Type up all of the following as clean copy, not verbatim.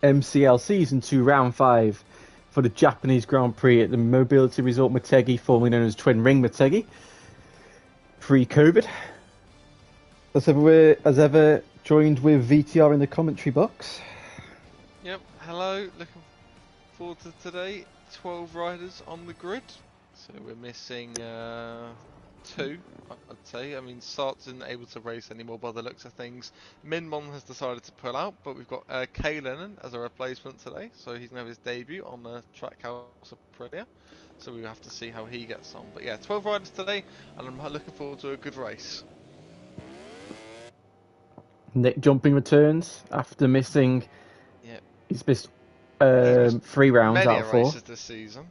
MCL Season 2 Round 5 for the Japanese Grand Prix at the Mobility Resort Motegi, formerly known as Twin Ring Motegi, pre-COVID. As ever, joined with VTR in the commentary box. Yep, hello, looking forward to today. 12 riders on the grid. So we're missing two, I'd say. I mean, Sart's isn't able to race anymore by the looks of things. Minmon has decided to pull out, but we've got Kalen as a replacement today. So he's going to have his debut on the Trackhouse of Prix. So we have to see how he gets on. But yeah, 12 riders today, and I'm looking forward to a good race. Nick jumping returns after missing. Yep. He's missed 3 rounds many out of 4. races this season.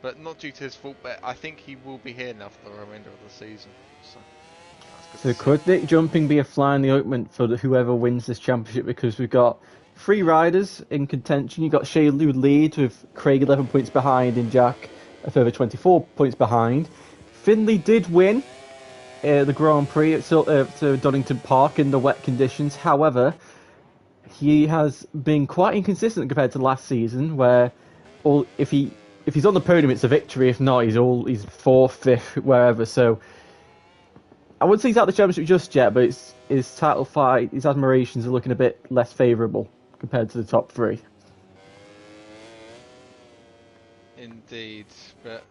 But not due to his fault, but I think he will be here now for the remainder of the season. So could Nick jumping be a fly in the ointment for whoever wins this championship? Because we've got 3 riders in contention. You've got Shea Lu lead with Craig 11 points behind and Jack a further 24 points behind. Finley did win the Grand Prix at Donington Park in the wet conditions. However, he has been quite inconsistent compared to last season, where if he's on the podium, it's a victory. If not, he's 4th, 5th, wherever. So I wouldn't say he's out of the championship just yet, but his title fight, his admirations are looking a bit less favourable compared to the top 3. Indeed, but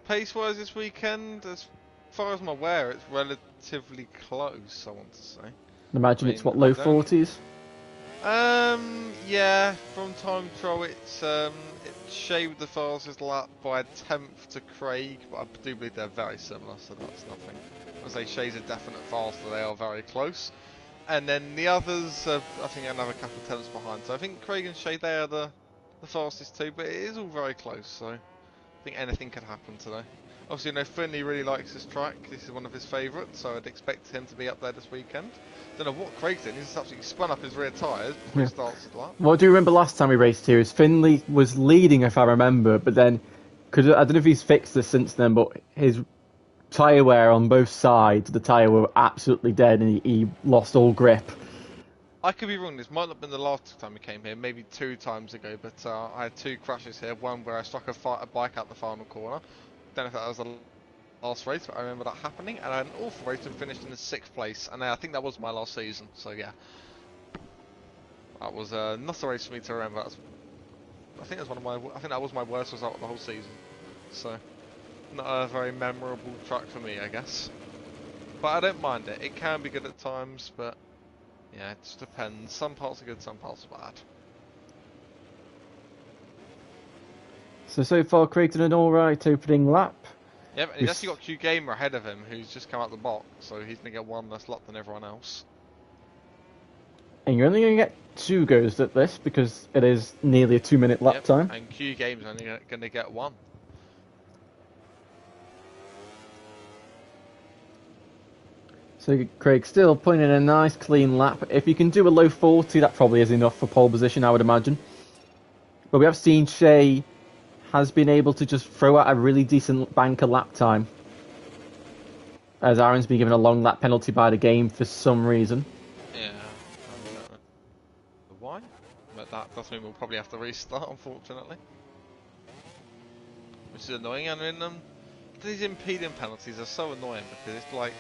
pace-wise this weekend, as far as I'm aware, it's relatively close, I want to say. I imagine it's what, low 40s? Yeah, from time trial it's shaved the fastest lap by a 10th to Craig, but I do believe they're very similar, so that's nothing. I would say Shay's a definite faster, they are very close. And then the others, I think another couple of tenths behind, so I think Craig and Shay, they are the fastest too, but it is all very close, so I think anything could happen today. Obviously, you know, Finley really likes this track. This is one of his favourites, so I'd expect him to be up there this weekend. Don't know what Craig's in. He's absolutely spun up his rear tyres before he starts the lap. Well, I do remember last time we raced here, is Finley was leading, if I remember, but then, because I don't know if he's fixed this since then, but his tyre wear on both sides, the tyre were absolutely dead, and he lost all grip. I could be wrong. This might not have been the last time we came here, maybe 2 times ago, but I had 2 crashes here. One where I struck a bike out the final corner. Don't know if that was the last race, but I remember that happening. And I had an awful race and finished in the 6th place. And I think that was my last season. So yeah, that was not a race for me to remember. I think that was my worst result of the whole season. So not a very memorable track for me, I guess. But I don't mind it. It can be good at times, but yeah, it just depends. Some parts are good, some parts are bad. So far, Craig's done an alright opening lap. Yep, and he's actually got Q Gamer ahead of him, who's just come out the box, so he's going to get 1 less lap than everyone else. And you're only going to get 2 goes at this, because it is nearly a 2-minute lap time. And Q Game's only going to get 1. So Craig still putting in a nice clean lap. If you can do a low 40, that probably is enough for pole position, I would imagine. But we have seen Shay has been able to just throw out a really decent banker lap time, as Aaron's been given a long lap penalty by the game for some reason. Yeah, I don't know why, but that does mean we'll probably have to restart, unfortunately. Which is annoying, and then these impeding penalties are so annoying because it's like,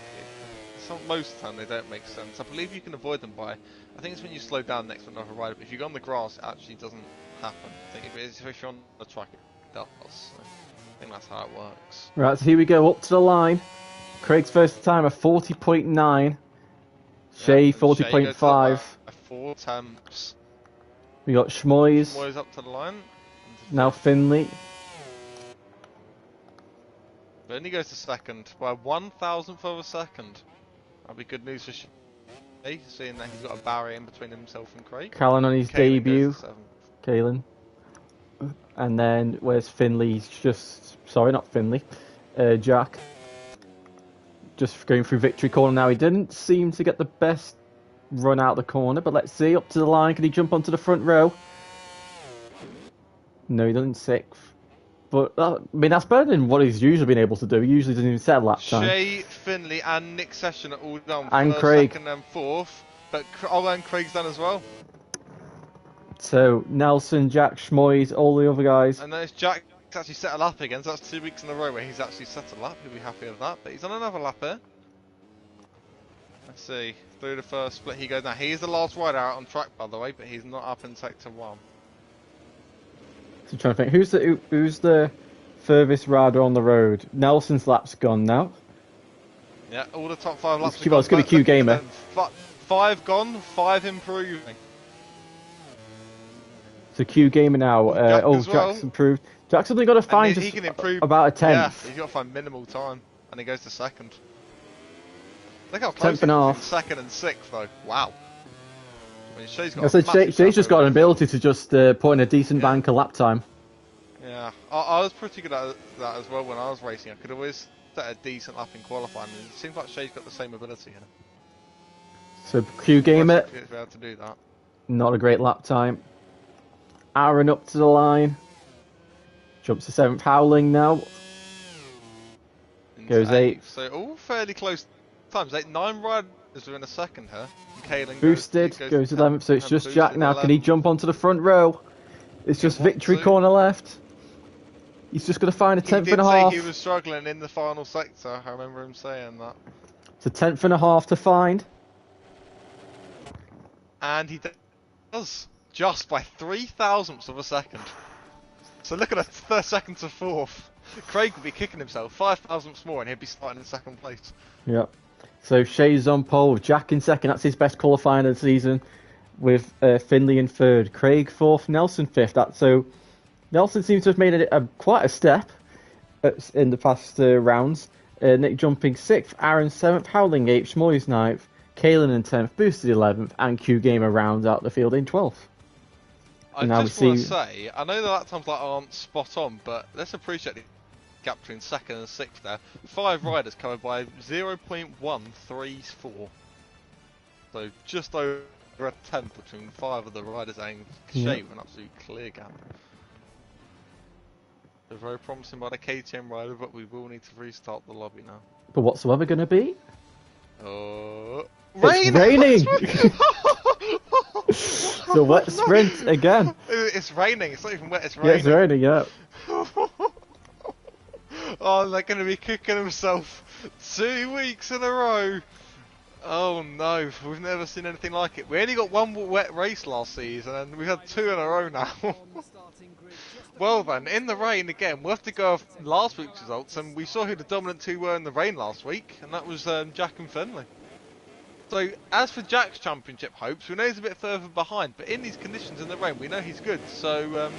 most of the time they don't make sense. I believe you can avoid them by, I think it's when you slow down next to another rider, but if you go on the grass it actually doesn't happen. I think if you're on the track it does, so I think that's how it works. Right, so here we go, up to the line. Craig's first time, a 40.9. Shay, 40.5. 4 attempts. We got Schmoyes. Schmoyes up to the line. Now Finley. But only goes to second by 1,000th of a second. That'll be good news for Shay, seeing that he's got a barrier in between himself and Craig. Callan on his debut. Callan. And then where's Finley? Sorry, not Finley. Jack. Just going through victory corner now. He didn't seem to get the best run out the corner, but let's see. Up to the line. Can he jump onto the front row? No, he doesn't 6th. But, I mean, that's better than what he's usually been able to do. He usually doesn't even set a lap time. Shay, Finley and Nick Session are all done. And Craig. 2nd and 4th. But, and Craig's done as well. So Nelson, Jack, Schmoyes, all the other guys. And notice Jack's actually set a lap again, so that's 2 weeks in a row where he's actually set a lap. He'll be happy with that. But he's on another lap here. Let's see. Through the first split he goes now. He's the last rider out on track, by the way, but he's not up in sector 1. So I'm trying to think, who's the furthest rider on the road? Nelson's lap's gone now. Yeah, all the top 5 laps It's going to be Q Gamer. 5 gone, 5 improving. So Q Gamer now. Jack's improved. Jack's only got to find just about a 10th. Yeah, he's got to find minimal time, and he goes to 2nd. Look how close 10th and a half. 2nd and 6th though. Wow. I mean, Shay's just got an ability to just put in a decent bank of lap time. Yeah, I was pretty good at that as well when I was racing. I could always set a decent lap in qualifying, and it seems like Shay's got the same ability here. So Q Gamer, be able to do that. Not a great lap time. Aaron up to the line. Jumps to 7th. Howling now. Goes 8th. So all fairly close times. 9 riders within a second here. Kalen boosted, goes to 11th. So it's just Jack now. Can he jump onto the front row? It's just victory corner left. He's just going to find a 10th and a half. He was struggling in the final sector. I remember him saying that. It's a 10th and a half to find. And he does. Just by 0.003 of a second. So look at that, 2nd to 4th. Craig would be kicking himself 0.005 more and he'd be starting in 2nd place. Yep. So Shay's on pole with Jack in 2nd. That's his best qualifying of the season. With Finley in 3rd. Craig 4th. Nelson 5th. So Nelson seems to have made quite a step in the past rounds. Nick jumping 6th. Aaron 7th. Howling 8th. Schmoyes 9th. Kalen in 10th. Boosted 11th. And Q Gamer rounds out the field in 12th. I just want to say, I know the lap times aren't spot on, but let's appreciate the gap between 2nd and 6th there. 5 riders covered by 0.134. So just over a 10th between 5 of the riders, and Shay with an absolute clear gap. They're very promising by the KTM rider, but we will need to restart the lobby now. But what's the weather going to be? Rain! It's raining! So wet sprint again. It's raining. It's not even wet. It's raining. Yeah, it's raining. Yeah. Oh, they're going to be kicking themselves 2 weeks in a row. Oh no, we've never seen anything like it. We only got 1 wet race last season, and we've had 2 in a row now. Well then, in the rain again. We'll have to go off last week's results, and we saw who the dominant 2 were in the rain last week, and that was Jack and Finley. So, as for Jack's championship hopes, we know he's a bit further behind, but in these conditions in the rain, we know he's good. So,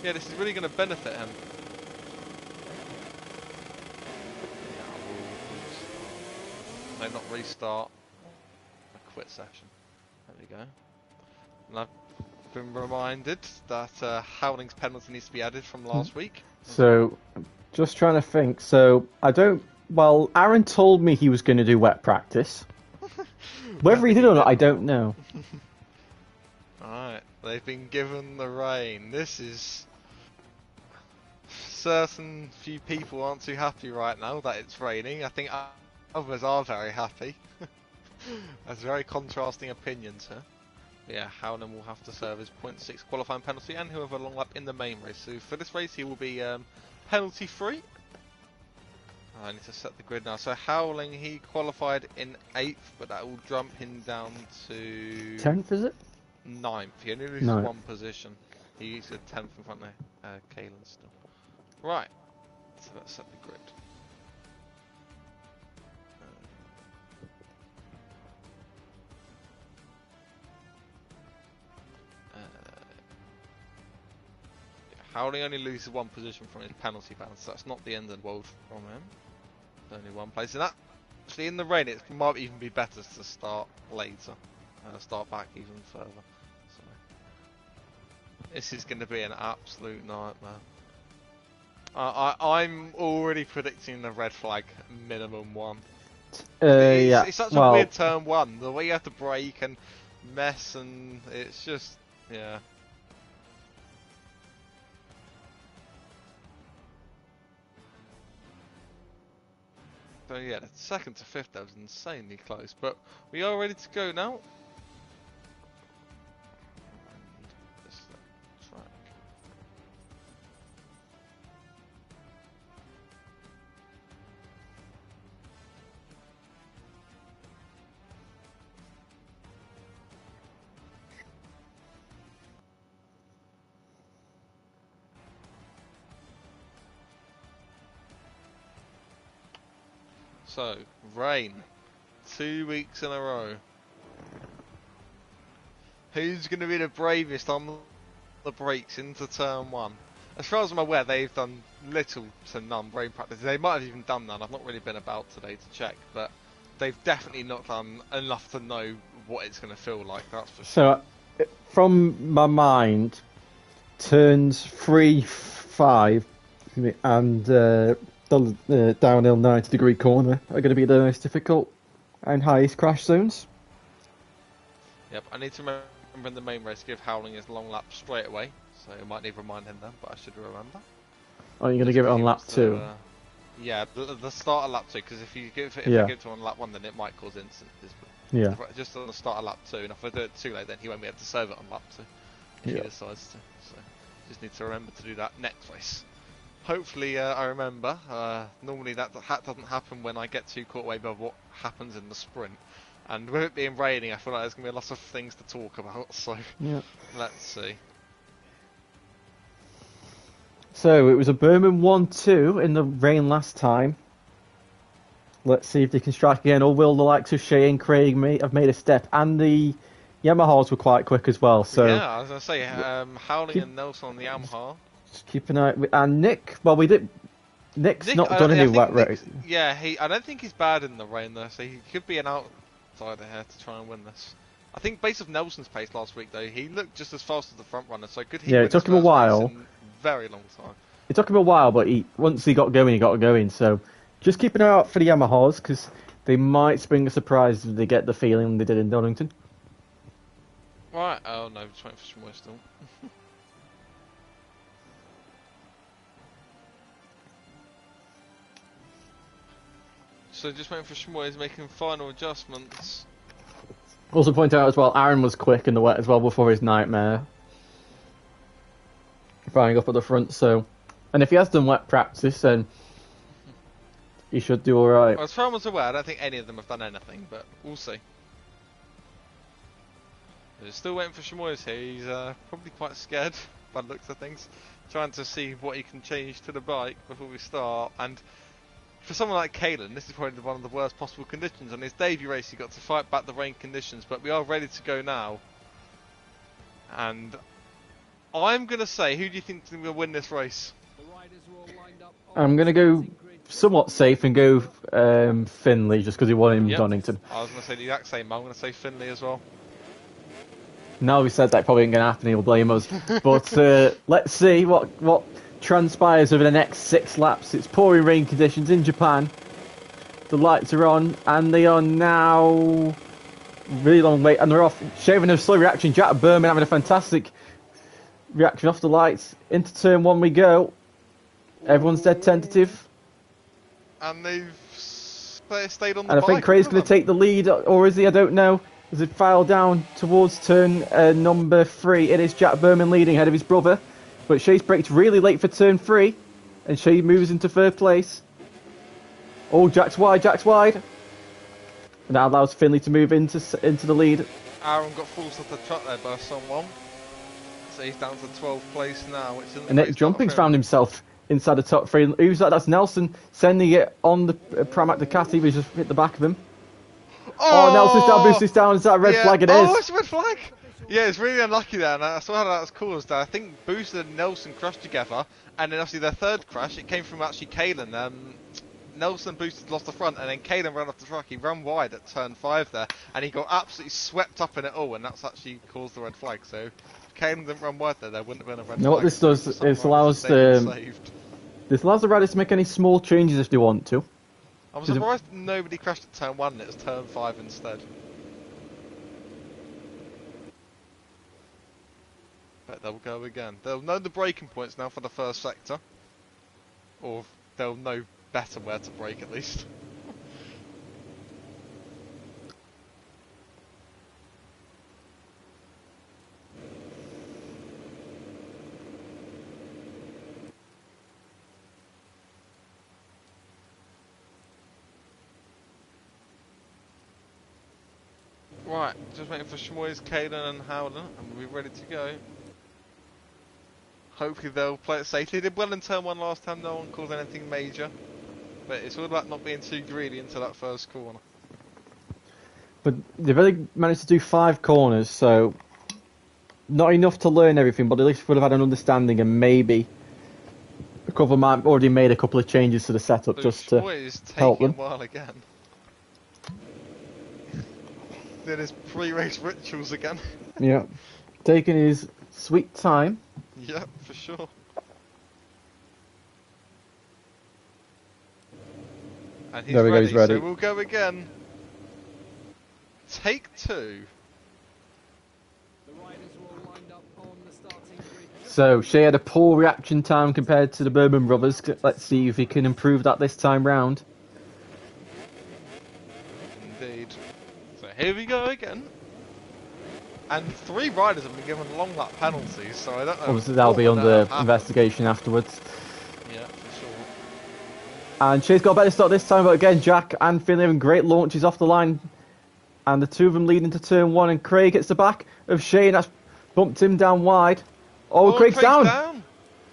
yeah, this is really going to benefit him. No, not restart. A quit session. There we go. And I've been reminded that Howling's penalty needs to be added from last week. So, just trying to think. So, well, Aaron told me he was going to do wet practice. Whether he did or not, I don't know. Alright, they've been given the rain. This is... Certain few people aren't too happy right now that it's raining. I think others are very happy. There's very contrasting opinions here. But yeah, Howland will have to serve his 0.6 qualifying penalty, and he'll have a long lap in the main race. So for this race he will be penalty free. I need to set the grid now. So Howling, he qualified in 8th, but that will jump him down to 10th, is it? 9th. He only loses 1 position. He's a 10th in front of Kalen still. Right. So let's set the grid. Howling only loses 1 position from his penalty ban, so that's not the end of the world from him. Only 1 place, and actually in the rain it might even be better to start later, start back even further. So this is going to be an absolute nightmare. I'm already predicting the red flag minimum 1. Yeah. It's such a weird turn 1. The way you have to brake and mess, and it's just yeah. So yeah, 2nd to 5th, that was insanely close, but we are ready to go now. And So, rain. 2 weeks in a row. Who's going to be the bravest on the brakes into turn 1? As far as I'm aware, they've done little to none brain practice. They might have even done none. I've not really been about today to check, but they've definitely not done enough to know what it's going to feel like, that's for sure. So, from my mind, turns 3, 5, and the downhill 90-degree corner are going to be the most difficult and highest crash zones. Yep, I need to remember in the main race give Howling his long lap straight away, so I might need to remind him then, but I should remember. Oh, you're going to give it on lap 2? Yeah, the start of lap 2, because if you give it to him on lap 1, then it might cause instant. Yeah. Just on the start of lap 2, and if I do it too late, then he won't be able to serve it on lap 2 if he decides to. So just need to remember to do that next race. Hopefully I remember. Normally that doesn't happen when I get too caught away by what happens in the sprint. And with it being raining, I feel like there's going to be lots of things to talk about, so let's see. So, it was a Berman 1-2 in the rain last time. Let's see if they can strike again, or will the likes of Shea and Craig have made a step? And the Yamahas were quite quick as well, so... Yeah, I was going to say, Howling and Nelson on the Yamaha. Just keep an eye... And Nick, well, Nick's not done any wet race. Yeah, I don't think he's bad in the rain, though, so he could be an outsider here to try and win this. I think based off Nelson's pace last week, though, he looked just as fast as the front runner, so could he win it took him a while. Very long time. It took him a while, but once he got going, so just keep an eye out for the Yamahas, because they might spring a surprise if they get the feeling they did in Donington. Right, oh no, just waiting for some more still. So just waiting for Shmoy, he's making final adjustments. Also point out as well, Aaron was quick in the wet as well before his nightmare. Firing up at the front, so... And if he has done wet practice, then he should do alright. Well, as far as I'm aware, I don't think any of them have done anything, but we'll see. We're still waiting for Shmoy's here. He's probably quite scared by the looks of things. Trying to see what he can change to the bike before we start. And for someone like Kalen, this is probably one of the worst possible conditions. On his debut race, he got to fight back the rain conditions, but we are ready to go now. And I'm going to say, who do you think is going to win this race? I'm going to go somewhat safe and go Finley, just because he won in Donington. I was going to say the exact same. I'm going to say Finley as well. Now we said that probably ain't going to happen, he'll blame us. But let's see what transpires over the next 6 laps. It's pouring rain conditions in Japan. The lights are on, and they are now really long wait, and they're off. Shaving a slow reaction. Jack Berman having a fantastic reaction off the lights. Into turn 1 we go. Everyone's dead tentative. And they've stayed on the bike. And I think Craig's going to take the lead, or is he? I don't know. As it filed down towards turn number 3, it is Jack Berman leading ahead of his brother. But Shea's braked really late for turn 3, and Shea moves into 3rd place. Oh, Jack's wide. And that allows Finley to move into the lead. Aaron got forced off the truck there by someone. So he's down to 12th place now. And Nick Jumping's found himself inside the top 3. Who's that? That's Nelson sending it on the Pramac Ducati. We just hit the back of him. Oh, Nelson's down, Boostie's down. Is that a red flag? It is. Oh, it's a red flag. Yeah, it's really unlucky there. And I saw how that was caused. I think Booster and Nelson crashed together. And then obviously their third crash, it came from actually Kalen. Nelson and Booster lost the front. And then Kalen ran off the track. He ran wide at turn 5 there. And he got absolutely swept up in it all. And that's actually caused the red flag. So if Kalen didn't run wide there wouldn't have been a red flag. Now what this does is allows the riders to make any small changes if they want to. I'm surprised nobody crashed at turn 1 and it was turn 5 instead. But they'll go again. They'll know the braking points now for the first sector. Or they'll know better where to brake at least. Right, just waiting for Shmoy's, Kalen and Howland, and we'll be ready to go. Hopefully they'll play it safely. They did well in turn 1 last time, no one caused anything major. but it's all about not being too greedy into that first corner. But they've only managed to do 5 corners, so not enough to learn everything, but at least would have had an understanding, and maybe a couple might already made a couple of changes to the setup So just to help them. a while again. Then his pre-race rituals again. Yeah, taking his sweet time. Yeah, for sure. And he's There we go, ready, he's ready. So we'll go again. Take 2. So Shea had a poor reaction time compared to the Bourbon brothers. Let's see if he can improve that this time round. Indeed. So here we go again. And 3 riders have been given long lap penalties, so I don't know. Obviously that'll be under investigation afterwards. Yeah, for sure. And Shea's got a better start this time, but again, Jack and Finley having great launches off the line. And the two of them leading to turn 1, and Craig hits the back of Shea, and that's bumped him down wide. Oh, Craig's down!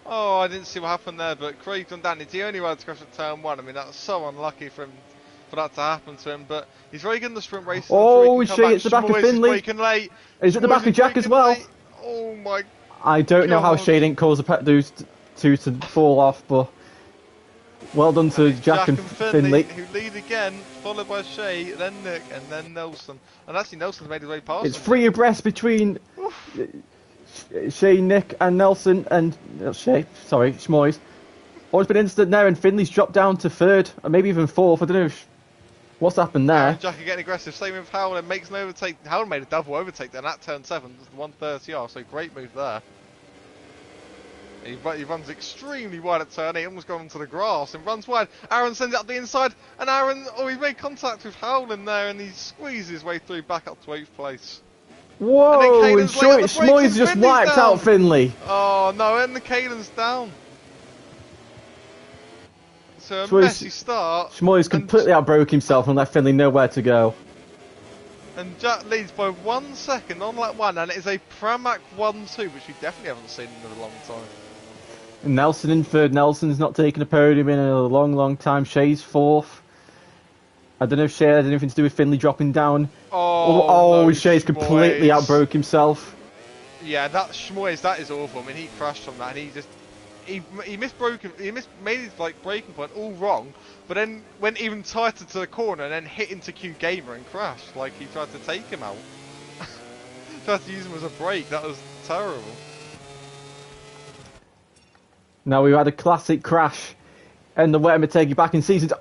Oh, I didn't see what happened there, but Craig's gone down. It's the only ride to crash at turn 1. I mean, that's so unlucky for him, for that to happen to him, but he's very good in the sprint races. Oh, Shea hits the back of Finley. He's at the back of Jack as well. Late. Oh my I don't know how God. Shea didn't cause those two to fall off, but well done to Jack and Finley. Who lead again, followed by Shea, then Nick, and then Nelson. And actually, Nelson's made his way past It's him. 3 abreast between Shea, Nick, and Nelson, and Schmoys. Always been instant there, and Finley's dropped down to 3rd, or maybe even 4th. I don't know what's happened there. And Jack are getting aggressive. Same with Howland, makes an overtake. Howland made a double overtake then at turn 7. It's the 130R, so great move there. He runs extremely wide at turn 8, almost going into the grass and runs wide. Aaron sends it up the inside, and Aaron, he made contact with Howland there, and he squeezed his way through back up to 8th place. Whoa, and Schmoy's just wiped out Finley. Oh no, and the Caden's down. So a messy start. Schmoy's completely outbroke himself and left Finley nowhere to go. And Jack leads by 1 second on lap 1, and it is a Pramac 1-2, which we definitely haven't seen in a long time. And Nelson in 3rd. Nelson's not taken a podium in a long, long time. Shea's 4th. I don't know if Shea had anything to do with Finley dropping down. Oh no, Shea's completely outbroke himself. Yeah, that Schmoyes, that is awful. I mean, he crashed from that, and he just he made his like braking point all wrong, but then went even tighter to the corner and then hit into Q Gamer and crashed. Like he tried to take him out. Tried to use him as a brake. That was terrible. Now we've had a classic crash, and the Wetmer taking back in seasons.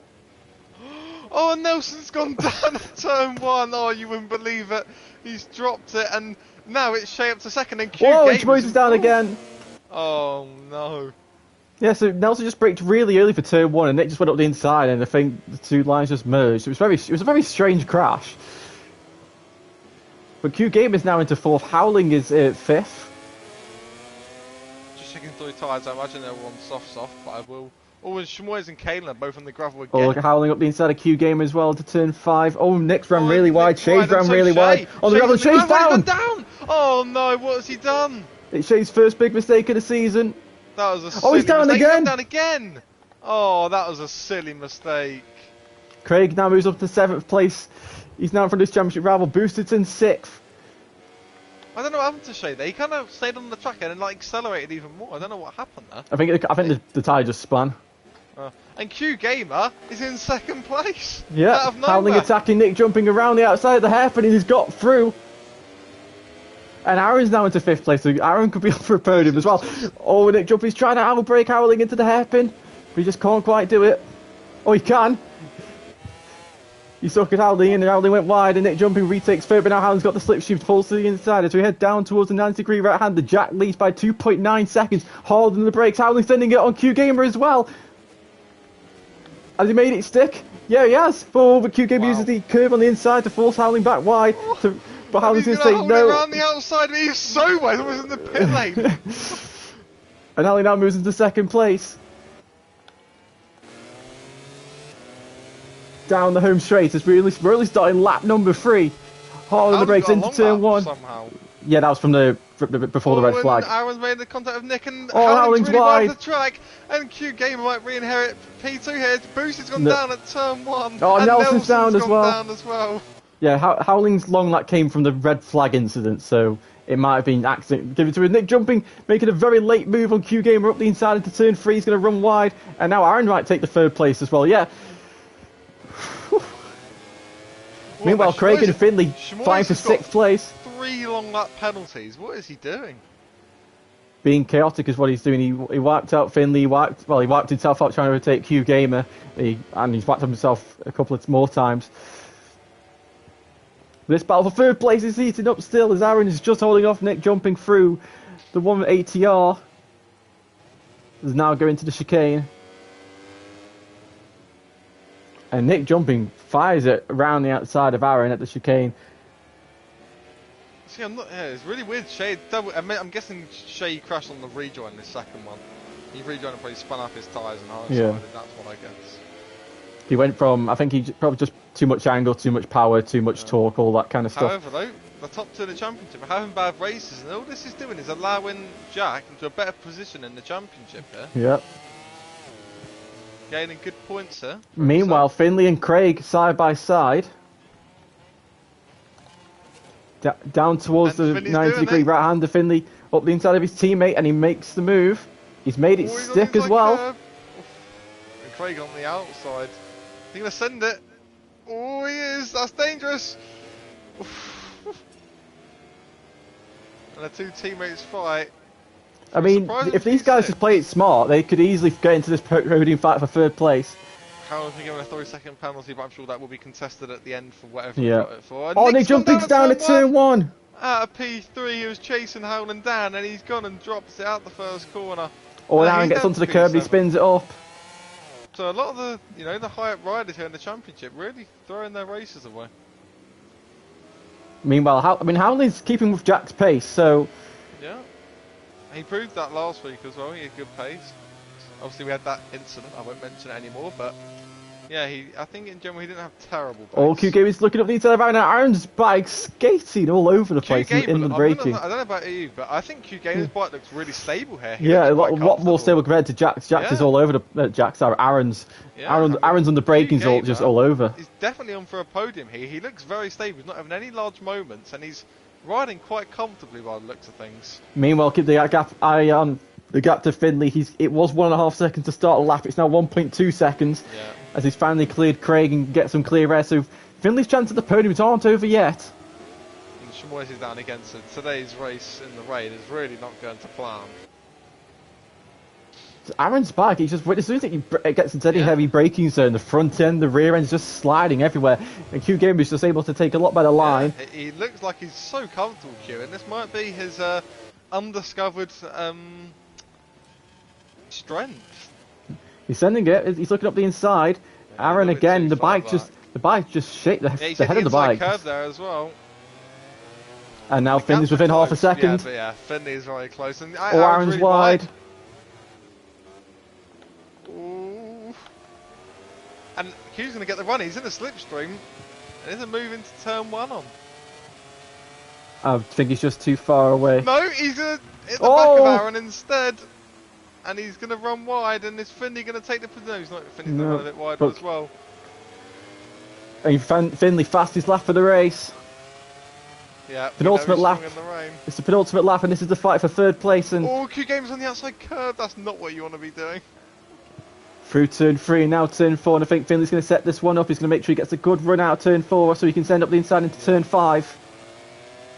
Oh, and Nelson's gone down at turn 1. Oh, you wouldn't believe it. He's dropped it, and now it's Shea up to 2nd, and Q Whoa, Gamer's Schmoy's is down again. Oh no. Yeah, so Nelson just braked really early for turn 1, and Nick just went up the inside, and I think the two lines just merged. It was a very strange crash. But Q Game is now into 4th. Howling is 5th. Just checking through tyres. I imagine they're on soft, but I will. Oh, and Schmoyes and Kalen are both on the gravel again. Oh, look at Howling up the inside of Q Game as well to turn 5. Oh, Nick's ran really wide. Shea's ran really wide. On the gravel, Shea's down! Oh no, what has he done? It's Shea's first big mistake of the season. That was a silly he's down mistake. again! He's down again! Oh, that was a silly mistake. Craig now moves up to 7th place. He's now in front of this championship rival. Boosted in 6th. I don't know what happened to Shea there. He kind of stayed on the track and then like accelerated even more. I don't know what happened there. I think the tyre just spun. And Q Gamer is in 2nd place. Yeah, out of nowhere. Howling attacking Nick, jumping around the outside of the hairpin, and he's got through. And Aaron's now into 5th place, so Aaron could be up for a podium as well. Oh, Nick Jumpy's trying to outbrake Howling into the hairpin, but he just can't quite do it. Oh, he can. He sucked at Howling in, and Howling went wide, and Nick Jumping retakes 3rd, but now Howling's got the slip shift, pulls to the inside. As we head down towards the 90-degree right-hander, Jack leads by 2.9 seconds, holding the brakes. Howling sending it on Q Gamer as well. Has he made it stick? Yeah, he has. Oh, but Q Gamer uses the curve on the inside to force Howling back wide. But Howling's going to say no. Around the outside, but he's so wide, almost in the pit lane. And Howling now moves into 2nd place. Down the home straight. We're really starting lap number 3. Hard on the brakes into turn 1. Somehow. Yeah, that was from the before the red flag. Aaron's made the contact of Nick, and Howling's really wide. The track, and Q Gamer might re-inherit P2 here. Boost has gone down at turn 1. Oh, and Nelson's down as well. Down as well. Yeah, Howling's long that came from the red flag incident, so it might have been accident. Give it to Nick jumping, making a very late move on Q Gamer up the inside into turn 3. He's going to run wide, and now Aaron might take the 3rd place as well. Yeah. Meanwhile, Craig and Finley fighting for 6th place. 3 long lap penalties. What is he doing? Being chaotic is what he's doing. He wiped out Finley. He wiped himself out trying to overtake Q Gamer, and he's wiped himself a couple of more times. This battle for 3rd place is heating up still as Aaron is just holding off Nick jumping through the 1 ATR. Is now going to the chicane. And Nick jumping fires it around the outside of Aaron at the chicane. See, it's really weird. Shay I'm guessing Shay crashed on the rejoin this second one. He rejoined and probably spun up his tyres and hindsight, that's what I guess. He went from, I think he probably just too much angle, too much power, too much torque, all that kind of stuff. However, though, the top 2 of the championship are having bad races, and all this is doing is allowing Jack into a better position in the championship here. Yep. Gaining good points here. Meanwhile, Finley and Craig side by side. Down towards the 90-degree right-hander. Finley up the inside of his teammate, and he makes the move. He's made it stick as well. And Craig on the outside. He's going to send it. Oh, he is. That's dangerous. And the 2 teammates fight. I mean, if these guys just play it smart, they could easily get into this podium fight for 3rd place. Howard's been given a 30-second penalty, but I'm sure that will be contested at the end for whatever he got it for. And Nick jumping's down at turn 1. Out of P3, he was chasing Howland down, and he's gone and drops it out the first corner. Oh, and Aaron gets onto the curb, he spins it up. So a lot of the, the high-up riders here in the championship really throwing their races away. Meanwhile, Howland's keeping with Jack's pace, so... Yeah. He proved that last week as well, he had good pace. Obviously we had that incident, I won't mention it anymore, but... Yeah, I think in general he didn't have terrible pace. Oh, Q Gamer's looking up the inside of Aaron. Aaron's bike skating all over the place in the braking. I don't know about you, but I think Q Gamer's bike looks really stable here. Yeah, a lot more stable compared to Jack's. Jack's is all over the... Jack's, Aaron's on the braking's just all over. He's definitely on for a podium here. He looks very stable. He's not having any large moments, and he's riding quite comfortably by the looks of things. Meanwhile, keep the gap eye on. The gap to Finley, it was 1.5 seconds to start a lap. It's now 1.2 seconds as he's finally cleared Craig and get some clear air. So Finley's chance at the podium aren't over yet. And Chamois is down again, so today's race in the rain is really not going to plan. So Aaron's bike, as soon as it gets into any heavy braking zone, the front end, the rear end's just sliding everywhere. And Q Game is just able to take a lot better line. He looks like he's so comfortable, Q, and this might be his undiscovered... strength. He's sending it. He's looking up the inside. Aaron again. The bike just shake the head of the bike. Curve there as well. And now Finley's within half a second. Yeah, Finley's very close. And Aaron's really wide. Ooh. And Q's going to get the run. He's in a slipstream. And there's a move into turn 1 on. I think he's just too far away. No, he's going to hit the back of Aaron instead. And he's going to run wide, and is Finley going to take the... No, he's not. Finley's going to run a bit wide as well. And Finley fastest lap of the race. Yeah, penultimate lap. It's the penultimate lap, and this is the fight for 3rd place. And oh, Q Game's on the outside curve. That's not what you want to be doing. Through turn 3 and now turn 4, and I think Finley's going to set this one up. He's going to make sure he gets a good run out of turn 4, so he can send up the inside into turn 5.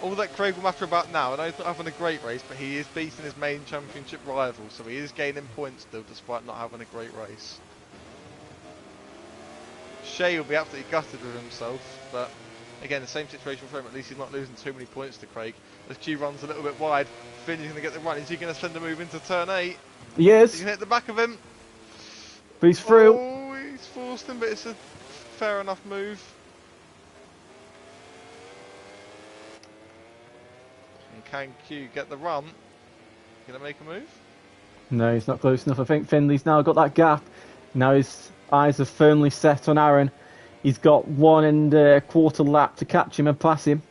All that Craig will matter about now, I know he's not having a great race, but he is beating his main championship rival, so he is gaining points still, despite not having a great race. Shay will be absolutely gutted with himself, but again, the same situation for him. At least he's not losing too many points to Craig. As Q runs a little bit wide, Finn's going to get the run. Is he going to send a move into turn 8? Yes. He can hit the back of him. But he's through. Oh, he's forced him, but it's a fair enough move. Can Q get the run? Gonna make a move? No, he's not close enough. I think Finley's now got that gap. Now his eyes are firmly set on Aaron. He's got 1 1/4 lap to catch him and pass him.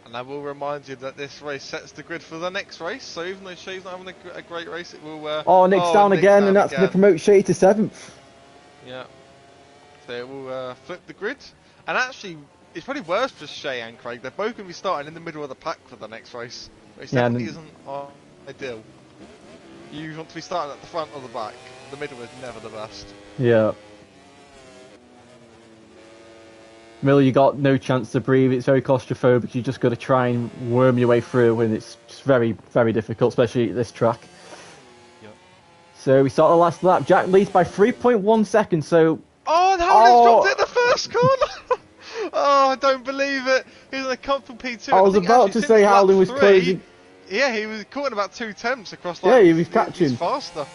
And I will remind you that this race sets the grid for the next race. So even though Shea's not having a great race, it will. Nick's down again, and that's going to promote Shea to 7th. Yeah. So it will flip the grid. And actually, it's probably worse for Shea and Craig. They're both going to be starting in the middle of the pack for the next race, which definitely isn't ideal. You want to be starting at the front or the back. The middle is never the best. Yeah. Miller, you got no chance to breathe. It's very claustrophobic. You just got to try and worm your way through, and it's just very, very difficult, especially at this track. Yep. So we start the last lap. Jack leads by 3.1 seconds. So. Oh, and Howland's dropped it in the first corner. Oh, I don't believe it. He was in a comfortable P2. I was about to say Howland was closing. Yeah, he was caught in about 2 attempts across. Yeah, he was catching. He's faster. All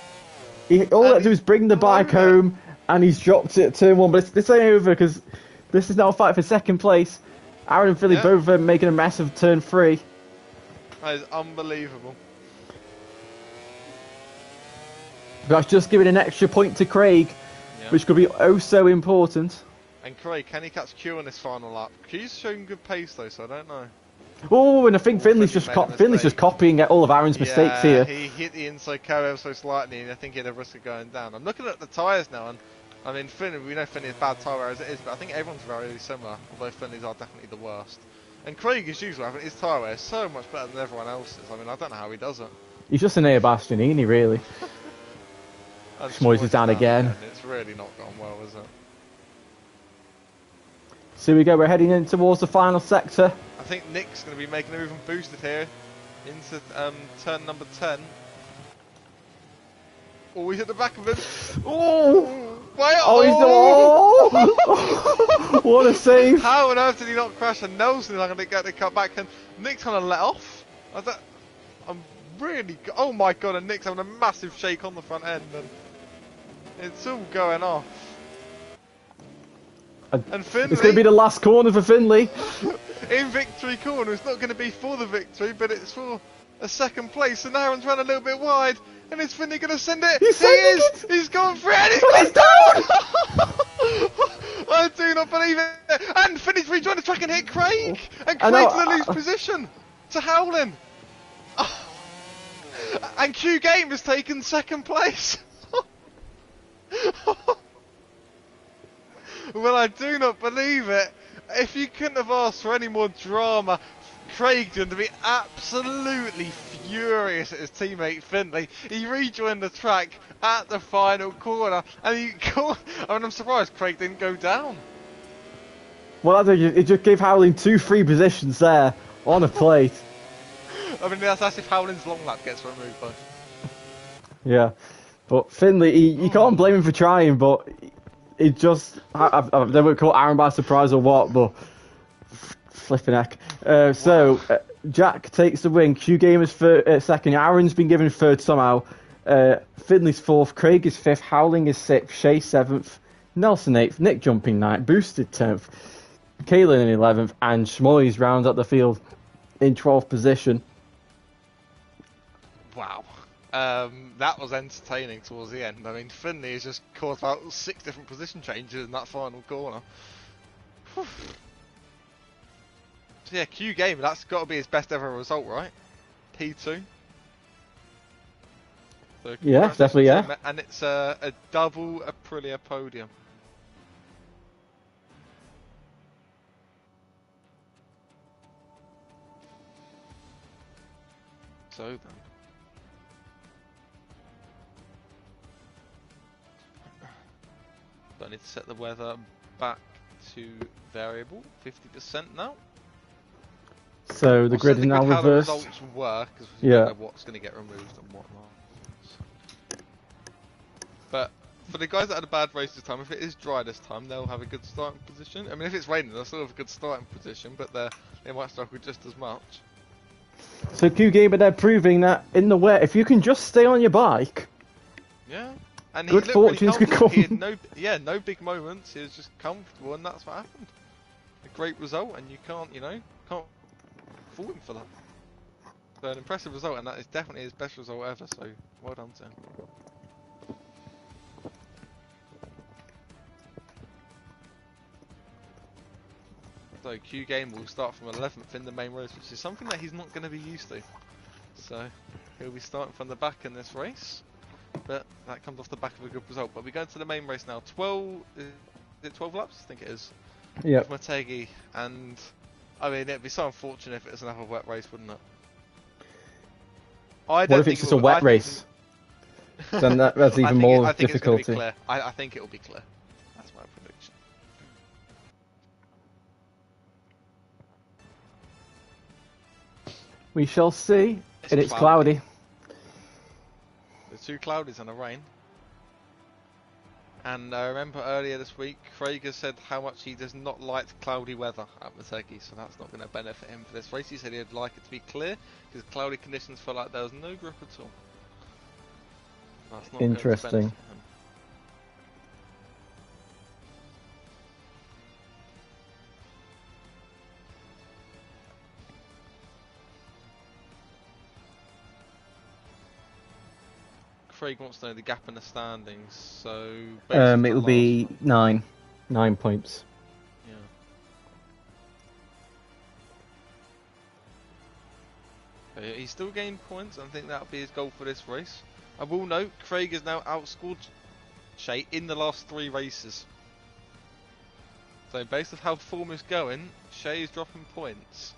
he had to do was bring the bike home, and he's dropped it at turn 1. But this ain't over because. This is now a fight for 2nd place. Aaron and Philly both making a mess of turn 3. That is unbelievable. That's just giving an extra point to Craig, which could be oh so important. And Craig, can he catch Q on this final lap? Q's showing good pace though, so I don't know. Oh, and I think Finley's just copying all of Aaron's mistakes here. He hit the inside curve ever so slightly, and I think he had a risk of going down. I'm looking at the tyres now, and I mean, we know Finley's bad tyre wear as it is, but I think everyone's very similar, although Finley's are definitely the worst. And Craig, as usual, I think his tyre wear is so much better than everyone else's. I mean, I don't know how he does it. He's just an Air Bastianini, really. Schmoyes is down again. It's really not gone well, is it? So we go, we're heading in towards the final sector. I think Nick's going to be making a move and boosted here into turn number 10. Oh, he's at the back of him. Oh! Wait, What a save! How on earth did he not crash? And Nelson's not going to get the cut back, and Nick's kind of let off. I'm really. Oh my god! And Nick's having a massive shake on the front end, and it's all going off. And Finley. It's going to be the last corner for Finley. In victory corner, it's not going to be for the victory, but it's for a 2nd place. And Aaron's run a little bit wide. And is Finley going to send it? He is! He's gone for it! And he's down! I do not believe it! And Finley's rejoined the track and hit Craig! And Craig's going to lose position to Howland! And Q Game has taken 2nd place! Well, I do not believe it! If you couldn't have asked for any more drama, Craig's going to be absolutely furious at his teammate Finley. He rejoined the track at the final corner, and I'm surprised Craig didn't go down. Well, it just gave Howland 2 free positions there on a plate. I mean, that's if Howland's long lap gets removed, though. Yeah, but Finley, you can't blame him for trying, but it just I never caught Aaron by surprise or what, but. Flipping heck. Jack takes the win. Q Game is 2nd. Aaron's been given 3rd somehow. Finley's 4th. Craig is 5th. Howling is 6th. Shea 7th. Nelson 8th. Nick jumping 9th. Boosted 10th. Kaylin in 11th. And Schmoyes rounds up the field in 12th position. Wow. That was entertaining towards the end. I mean, Finley has just caused about 6 different position changes in that final corner. Whew. So yeah, Q Game, that's got to be his best ever result, right? P2. So yeah, definitely, yeah. And it's a double Aprilia podium. So then. Do I need to set the weather back to variable, 50% now? So the grid is now reversed. How the results work, because we don't know what's going to get removed and whatnot. But for the guys that had a bad race this time, if it is dry this time, they'll have a good starting position. I mean, if it's raining, they'll still have a good starting position, but they might struggle just as much. So Q Gamer, they're proving that in the wet, if you can just stay on your bike, yeah, and good fortunes could come. He had no big moments. He was just comfortable, and that's what happened. A great result, and you can't fault him for that. So an impressive result, and that is definitely his best result ever. So well done to him. So Q Game will start from 11th in the main race, which is something that he's not going to be used to. So he'll be starting from the back in this race, but that comes off the back of a good result. But we go into the main race now. 12, is it 12 laps? I think it is. Yeah. With Motegi, and I mean it'd be so unfortunate if it was another wet race, wouldn't it? What if it's just a wet race? Then that's even more I think difficulty. It's gonna be clear. I think it will be clear. That's my prediction. We shall see. It's cloudy. There's 2 cloudies and a rain. And I remember earlier this week, Craig has said how much he does not like cloudy weather at Motegi, so that's not going to benefit him for this race. He said he'd like it to be clear, because cloudy conditions felt like there was no grip at all. That's not interesting. Going to benefit him. Craig wants to know the gap in the standings, so it will be 9 points. Yeah. He's still gained points. I think that'll be his goal for this race. I will note Craig has now outscored Shay in the last 3 races. So based on how form is going, Shay is dropping points.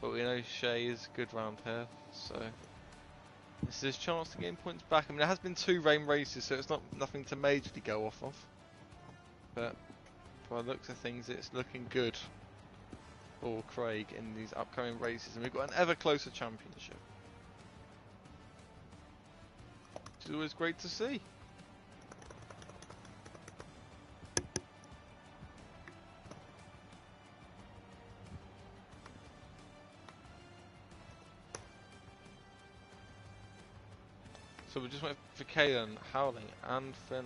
But we know Shay is good round here, so this is his chance to gain points back. I mean, there has been 2 rain races, so it's not nothing to majorly go off of. But by the looks of things, it's looking good for Craig in these upcoming races, and we've got an ever closer championship, which is always great to see. So we just went for Kalen, Howling, and Finley.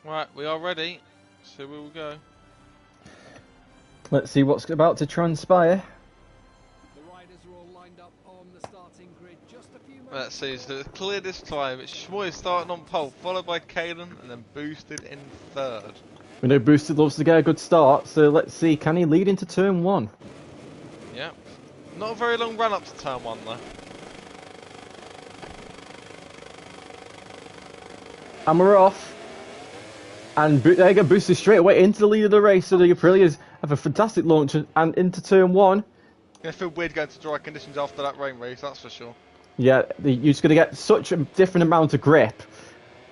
Right, we are ready, so we will go. Let's see what's about to transpire. The riders are all lined up on the starting grid. Just a few Let's see, so it's clear this time. It's Schmoy starting on pole, followed by Kalen, and then Boosted in 3rd. We know Boosted loves to get a good start, so let's see, can he lead into turn 1? Yeah. Not a very long run up to turn 1 though. And we're off. And there you go, Boosted straight away into the lead of the race, so the Aprilias have a fantastic launch and into turn 1. Gonna feel weird going to dry conditions after that rain race, that's for sure. Yeah, you're just going to get such a different amount of grip.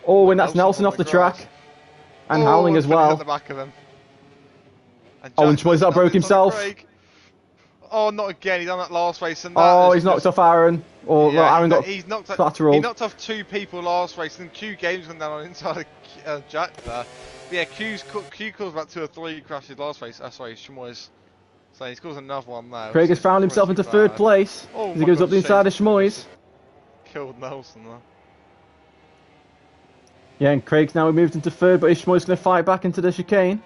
Oh, and that's Nelson off the track. And Howling as well. At the back of him. And Schmoy's not broke himself. Oh, not again. He done that last race. And he's knocked off Aaron. Aaron got collateral. He knocked off 2 people last race, and Q Games went down on inside of Jack there. But yeah, Q caused about 2 or 3 crashes last race. Sorry, Schmoy's. So he's caused another one now. Craig has found himself into 3rd place as he goes up the inside of Schmoy's. Killed Nelson there. Yeah, and Craig's now moved into 3rd, but Schmoy's going to fight back into the chicane.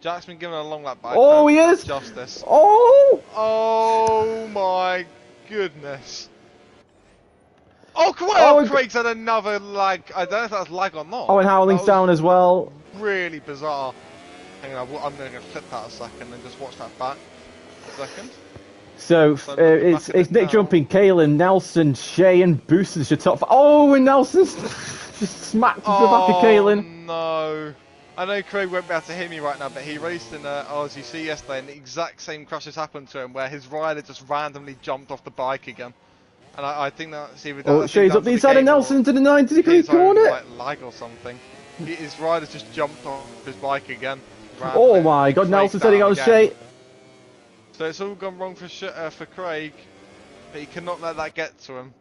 Jack's been given a long lap back. Oh, he is! Justice. Oh! Oh my goodness. Oh, Craig's had another lag. I don't know if that's lag or not. Oh, and Howling's down as well. Really bizarre. Hang on, I'm going to flip that a second and just watch that back a second. So it's Nick jumping, Kalen, Nelson, Shay, and Boosters your top. Oh, and Nelson's just smacked into the back of Kalen. No. I know Craig won't be able to hear me right now, but he raced in RGC yesterday, and the exact same crash has happened to him, where his rider just randomly jumped off the bike again. And I think that's either that. Shay's up the inside of Nelson into the 90-degree corner. Like lag or something. His rider just jumped off his bike again. Oh my God! Nelson's heading on Shay. So it's all gone wrong for Craig, but he cannot let that get to him.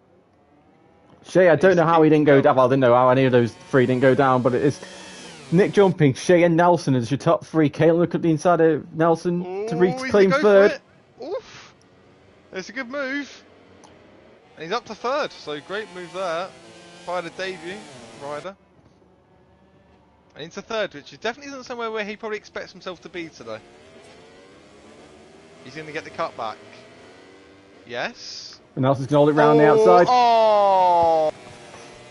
Shay, I don't know how he didn't go down. Well, I didn't know how any of those 3 didn't go down, but it is Nick jumping, Shay and Nelson as your top 3. Kalen look at the inside of Nelson to reclaim 3rd. Oof! It's a good move. And he's up to 3rd, so great move there. Rider debut, Rider. And into third, which definitely isn't somewhere where he probably expects himself to be today. He's going to get the cut back. Yes. And Nelson's going to hold it round the outside. Oh!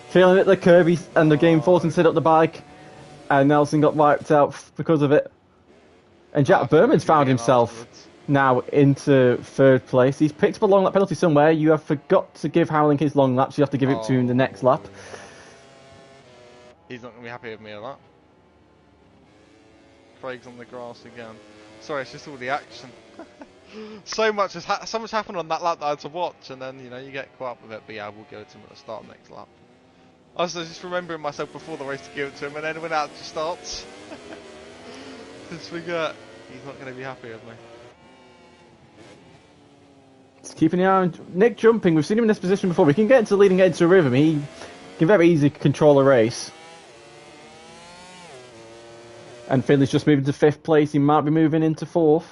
Feeling it, the Kirby and the game forcing to sit up the bike. And Nelson got wiped out because of it. And Jack Berman's found himself now into third place. He's picked up a long lap penalty somewhere. You have forgot to give Howling his long lap, so you have to give it to him the next lap. He's not going to be happy with me at that. Craig's on the grass again. Sorry, it's just all the action. so much happened on that lap that I had to watch, and then, you know, you get caught up with it. But yeah, we'll give it to him at the start of the next lap. I was just remembering myself before the race to give it to him, and then when it just starts, just forget. He's not going to be happy with me. Just keeping an eye on Nick jumping. We've seen him in this position before. We can get into the lead and get into a rhythm. He can very easily control a race. And Finley's just moving to 5th place. He might be moving into 4th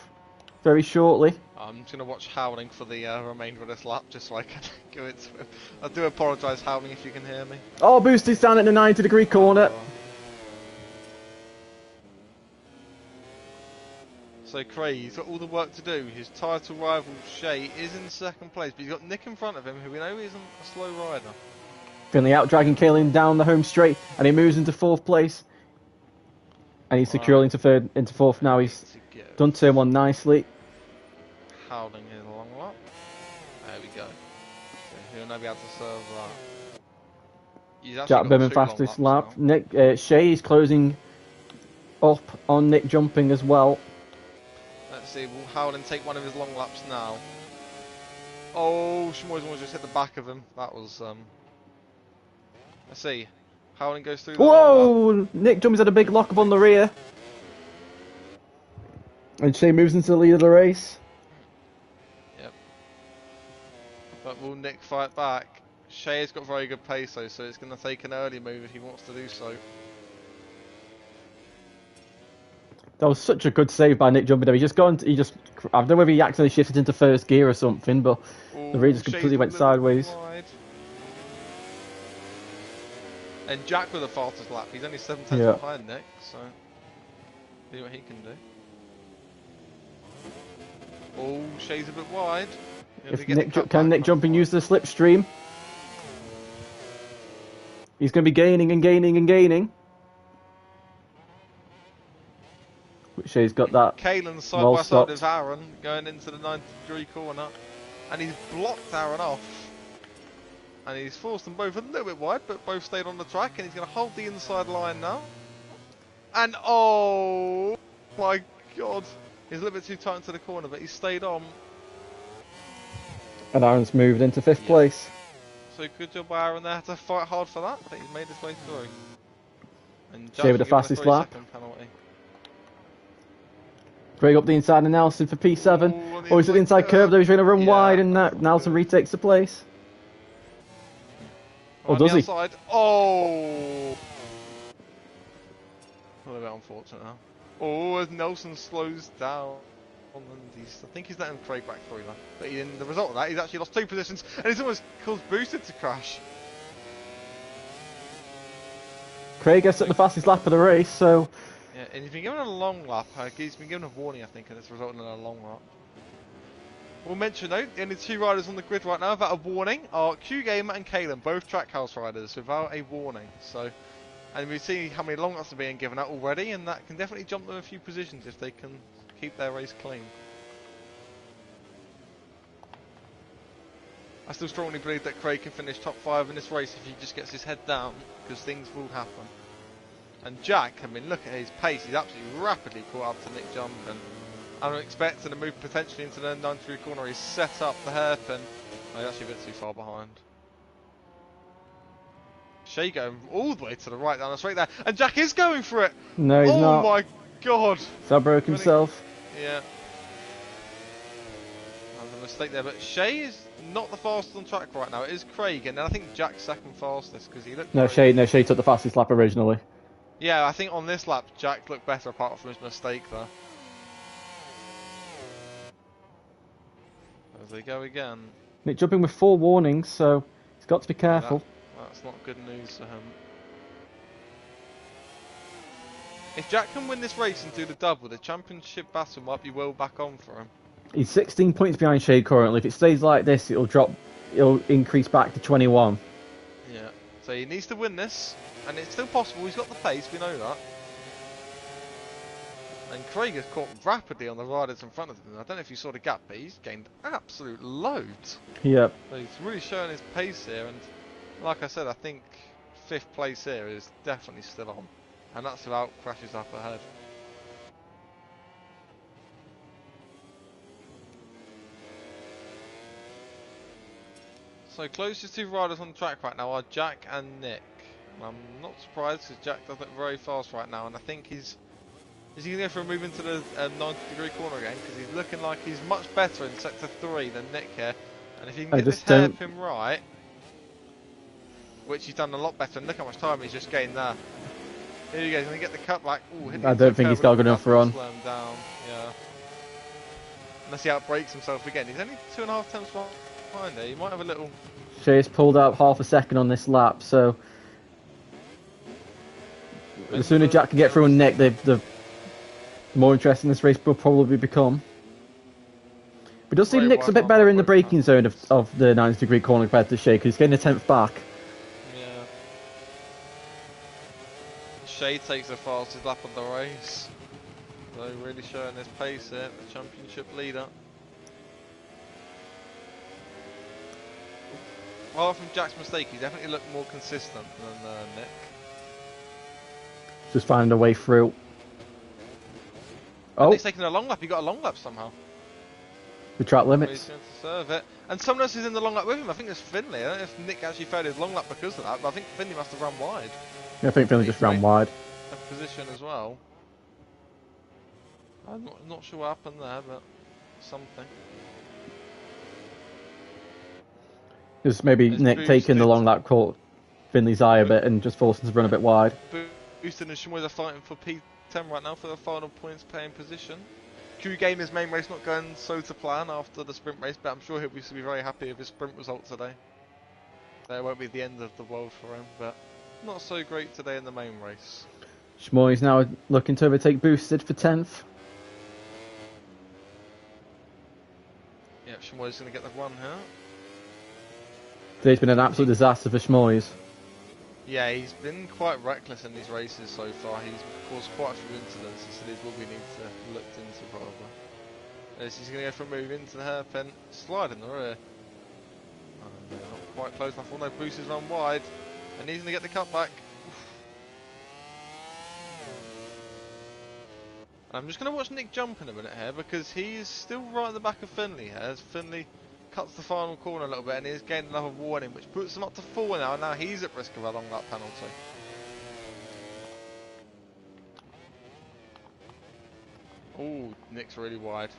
very shortly. I'm just going to watch Howling for the remainder of this lap, just so I can give it to him. I do apologise, Howling, if you can hear me. Oh, Boosted down at the 90-degree corner. So Craig, he's got all the work to do. His title rival, Shea, is in 2nd place, but he's got Nick in front of him, who we know isn't a slow rider. Finley out dragging Kaelin down the home straight, and he moves into 4th place. And he's securely into 4th now. He's done turn 1 nicely. Howling in a long lap. There we go. So he'll now be able to serve that. Jack Berman fastest lap. Nick Shea is closing up on Nick jumping as well. Let's see, will Howling take one of his long laps now? Oh, Shimoy's almost just hit the back of him. That was let's see. Howling goes through the Whoa! Nick Jumping's had a big lock up on the rear. And Shea moves into the lead of the race. Yep. But will Nick fight back? Shea's got very good pace though, so it's going to take an early move if he wants to do so. That was such a good save by Nick Jumping there. I don't know whether he accidentally shifted into 1st gear or something, but the rear just completely went sideways. Wide. And Jack with the fastest lap. He's only 7 tenths behind Nick, so see what he can do. Oh, Shea's a bit wide. Can Nick Jumping use the slipstream? He's going to be gaining and gaining and gaining. Shea's got that. Kaelin's side by side with Aaron going into the 90-degree corner, and he's blocked Aaron off. And he's forced them both a little bit wide, but both stayed on the track, and he's going to hold the inside line now. And oh my god, he's a little bit too tight into the corner, but he stayed on. And Aaron's moved into 5th place. So good job by Aaron there. Had to fight hard for that, but he's made his way through. And Shea with the fastest lap. Bring up the inside of Nelson for P7. Oh, he's at the inside curve though, he's trying to run wide, and Nelson retakes the place. Or does he? Oh! A little bit unfortunate now. Oh, as Nelson slows down. I think he's letting Craig back through now. But in the result of that, he's actually lost 2 positions, and he's almost caused Boosted to crash. Craig gets at the fastest lap of the race, so... Yeah, and he's been given a long lap. He's been given a warning, I think, and it's resulted in a long lap. We'll mention though, the only 2 riders on the grid right now without a warning are Q Gamer and Kaelin, both Trackhouse riders without a warning. So, and we see how many long laps are being given out already, and that can definitely jump them a few positions if they can keep their race clean. I still strongly believe that Craig can finish top 5 in this race if he just gets his head down, because things will happen. And Jack, I mean, look at his pace, he's absolutely rapidly caught up to Nick Jumping. I'm expecting to move potentially into the 93 corner. He's set up the hairpin. Oh, he's actually a bit too far behind. Shea going all the way to the right down the straight there. And Jack is going for it! No, he's not. Oh my god! So broke himself. Yeah. That was a mistake there. But Shea is not the fastest on track right now. It is Craig. And then I think Jack's 2nd fastest because he looked... No, Shea took the fastest lap originally. Yeah, I think on this lap, Jack looked better apart from his mistake there. As they go again. Nick Jumping with 4 warnings, so he's got to be careful. That that's not good news for him. If Jack can win this race and do the double, the championship battle might be well back on for him. He's 16 points behind Shea currently. If it stays like this, it'll increase back to 21. Yeah, so he needs to win this, and it's still possible. He's got the pace, we know that. And Craig has caught rapidly on the riders in front of him. I don't know if you saw the gap, but he's gained absolute loads. Yep. So he's really showing his pace here, and like I said, I think 5th place here is definitely still on. And that's without crashes up ahead. So closest two riders on the track right now are Jack and Nick. I'm not surprised because Jack does look very fast right now, and I think is he going to go for a move into the 90-degree corner again, because he's looking like he's much better in sector 3 than Nick here. And if he can get this hairpin right, which he's done a lot better, and look how much time he's just gained there. Here he goes, he's going to get the cutback. Ooh, I don't think he's got a good enough run. Slow him down. Yeah. Unless he outbreaks himself again. He's only 2.5 tenths behind there. He might have a little... Shea's pulled out half a second on this lap, so the sooner Jack can get through on Nick, the more interesting this race will probably become. But it does seem Nick's a bit better in the braking zone of the 90-degree corner compared to Shea, because he's getting a 10th back. Yeah. Shea takes the fastest lap of the race. So really showing his pace here, the championship leader. Apart from Jack's mistake, he definitely looked more consistent than Nick. Just finding a way through. Oh, Nick's taking a long lap. He got a long lap somehow. the track He's limits. going to serve it. And someone else is in the long lap with him. I think it's Finley. I don't know if Nick actually failed his long lap because of that, but I think Finley must have run wide. Yeah, I think Finley just ran wide. Position as well. I'm not sure what happened there, but something. Just maybe Nick taking the long lap caught Finley's eye a bit and just forced him to run a bit wide. Boosted and Shimoy are fighting for P10 right now for the final points paying position. Q Gamer's main race not going so to plan after the sprint race, but I'm sure he'll be very happy with his sprint result today. It won't be the end of the world for him, but not so great today in the main race. Shimoy's now looking to overtake Boosted for 10th. Yeah, Shimoy's going to get the run here. Today's been an absolute disaster for Shimoy's. Yeah, he's been quite reckless in these races so far. He's caused quite a few incidents, so this is what we need to look into probably. As he's going to go for a move into the hairpin, slide in the rear. Not quite close enough, although Bruce is run wide, and he's going to get the cutback. I'm just going to watch Nick jump in a minute here, because he's still right at the back of Finley here, as Finley cuts the final corner a little bit, and he's gained another warning, which puts him up to 4 now, and now he's at risk of a long lap penalty. Ooh, Nick's really wide.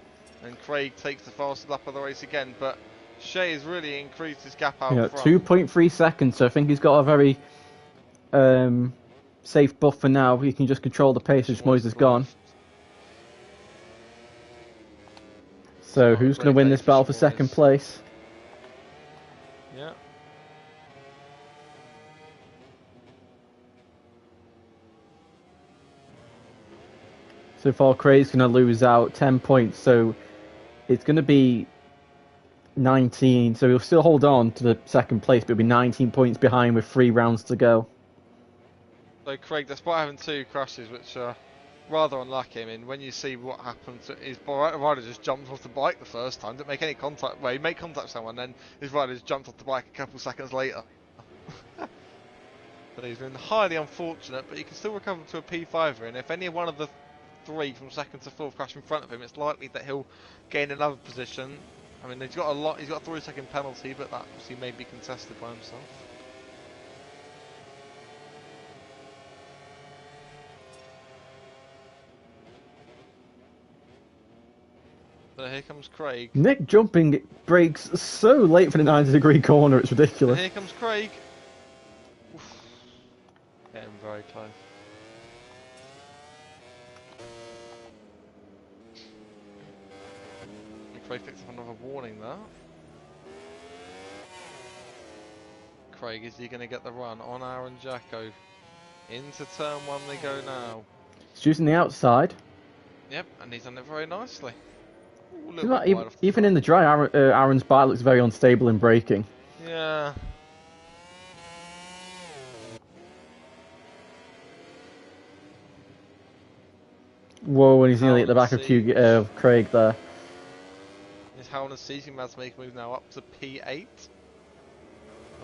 And Craig takes the fastest lap of the race again, but Shea has really increased his gap out front. 2.3 seconds, so I think he's got a very safe buffer now. He can just control the pace as Moyes is gone. So who's going to win this battle for second place? Yeah. So far, Craig's going to lose out 10 points, so it's going to be 19. So he'll still hold on to the second place, but it'll be 19 points behind with 3 rounds to go. So Craig, despite having 2 crashes, which are rather unlucky, I mean, when you see what happened to his rider, just jumped off the bike the first time, didn't make any contact. Well, he made contact with someone, then his rider just jumped off the bike a couple seconds later. But he's been highly unfortunate, but he can still recover to a P5, and if any one of the 3 from second to 4th crash in front of him, it's likely that he'll gain another position. I mean, he's got a 3-second penalty, but that obviously may be contested by himself. So here comes Craig. Nick jumping brakes so late for the 90-degree corner, it's ridiculous. And here comes Craig. Oof. Getting very close. And Craig picks up another warning there. Craig. Is he going to get the run on Aaron Jacko? Into turn 1 they go now. He's using the outside. Yep, and he's done it very nicely. Ooh, a It's little not bit wide off the even front. in the dry, Aaron's bike looks very unstable in braking. Yeah. Whoa, and he's nearly at the back of Craig there. His Howland Seating Mad's make a move now up to P8.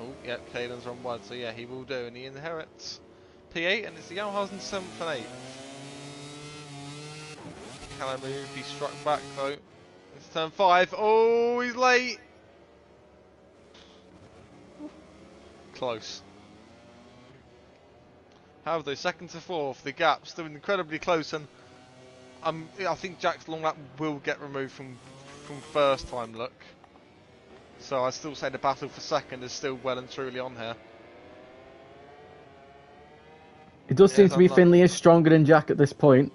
Oh, yep, Caden's run wide, so yeah, he will do, and he inherits P8, and it's the Yamaha's in 7th and 8th. Can I move? He struck back though. It's turn 5. Oh, he's late! Close. However, though, 2nd to 4th, the gap still incredibly close, and I think Jack's long lap will get removed from first time look. So I still say the battle for 2nd is still well and truly on here. It does seem to be Finley is stronger than Jack at this point.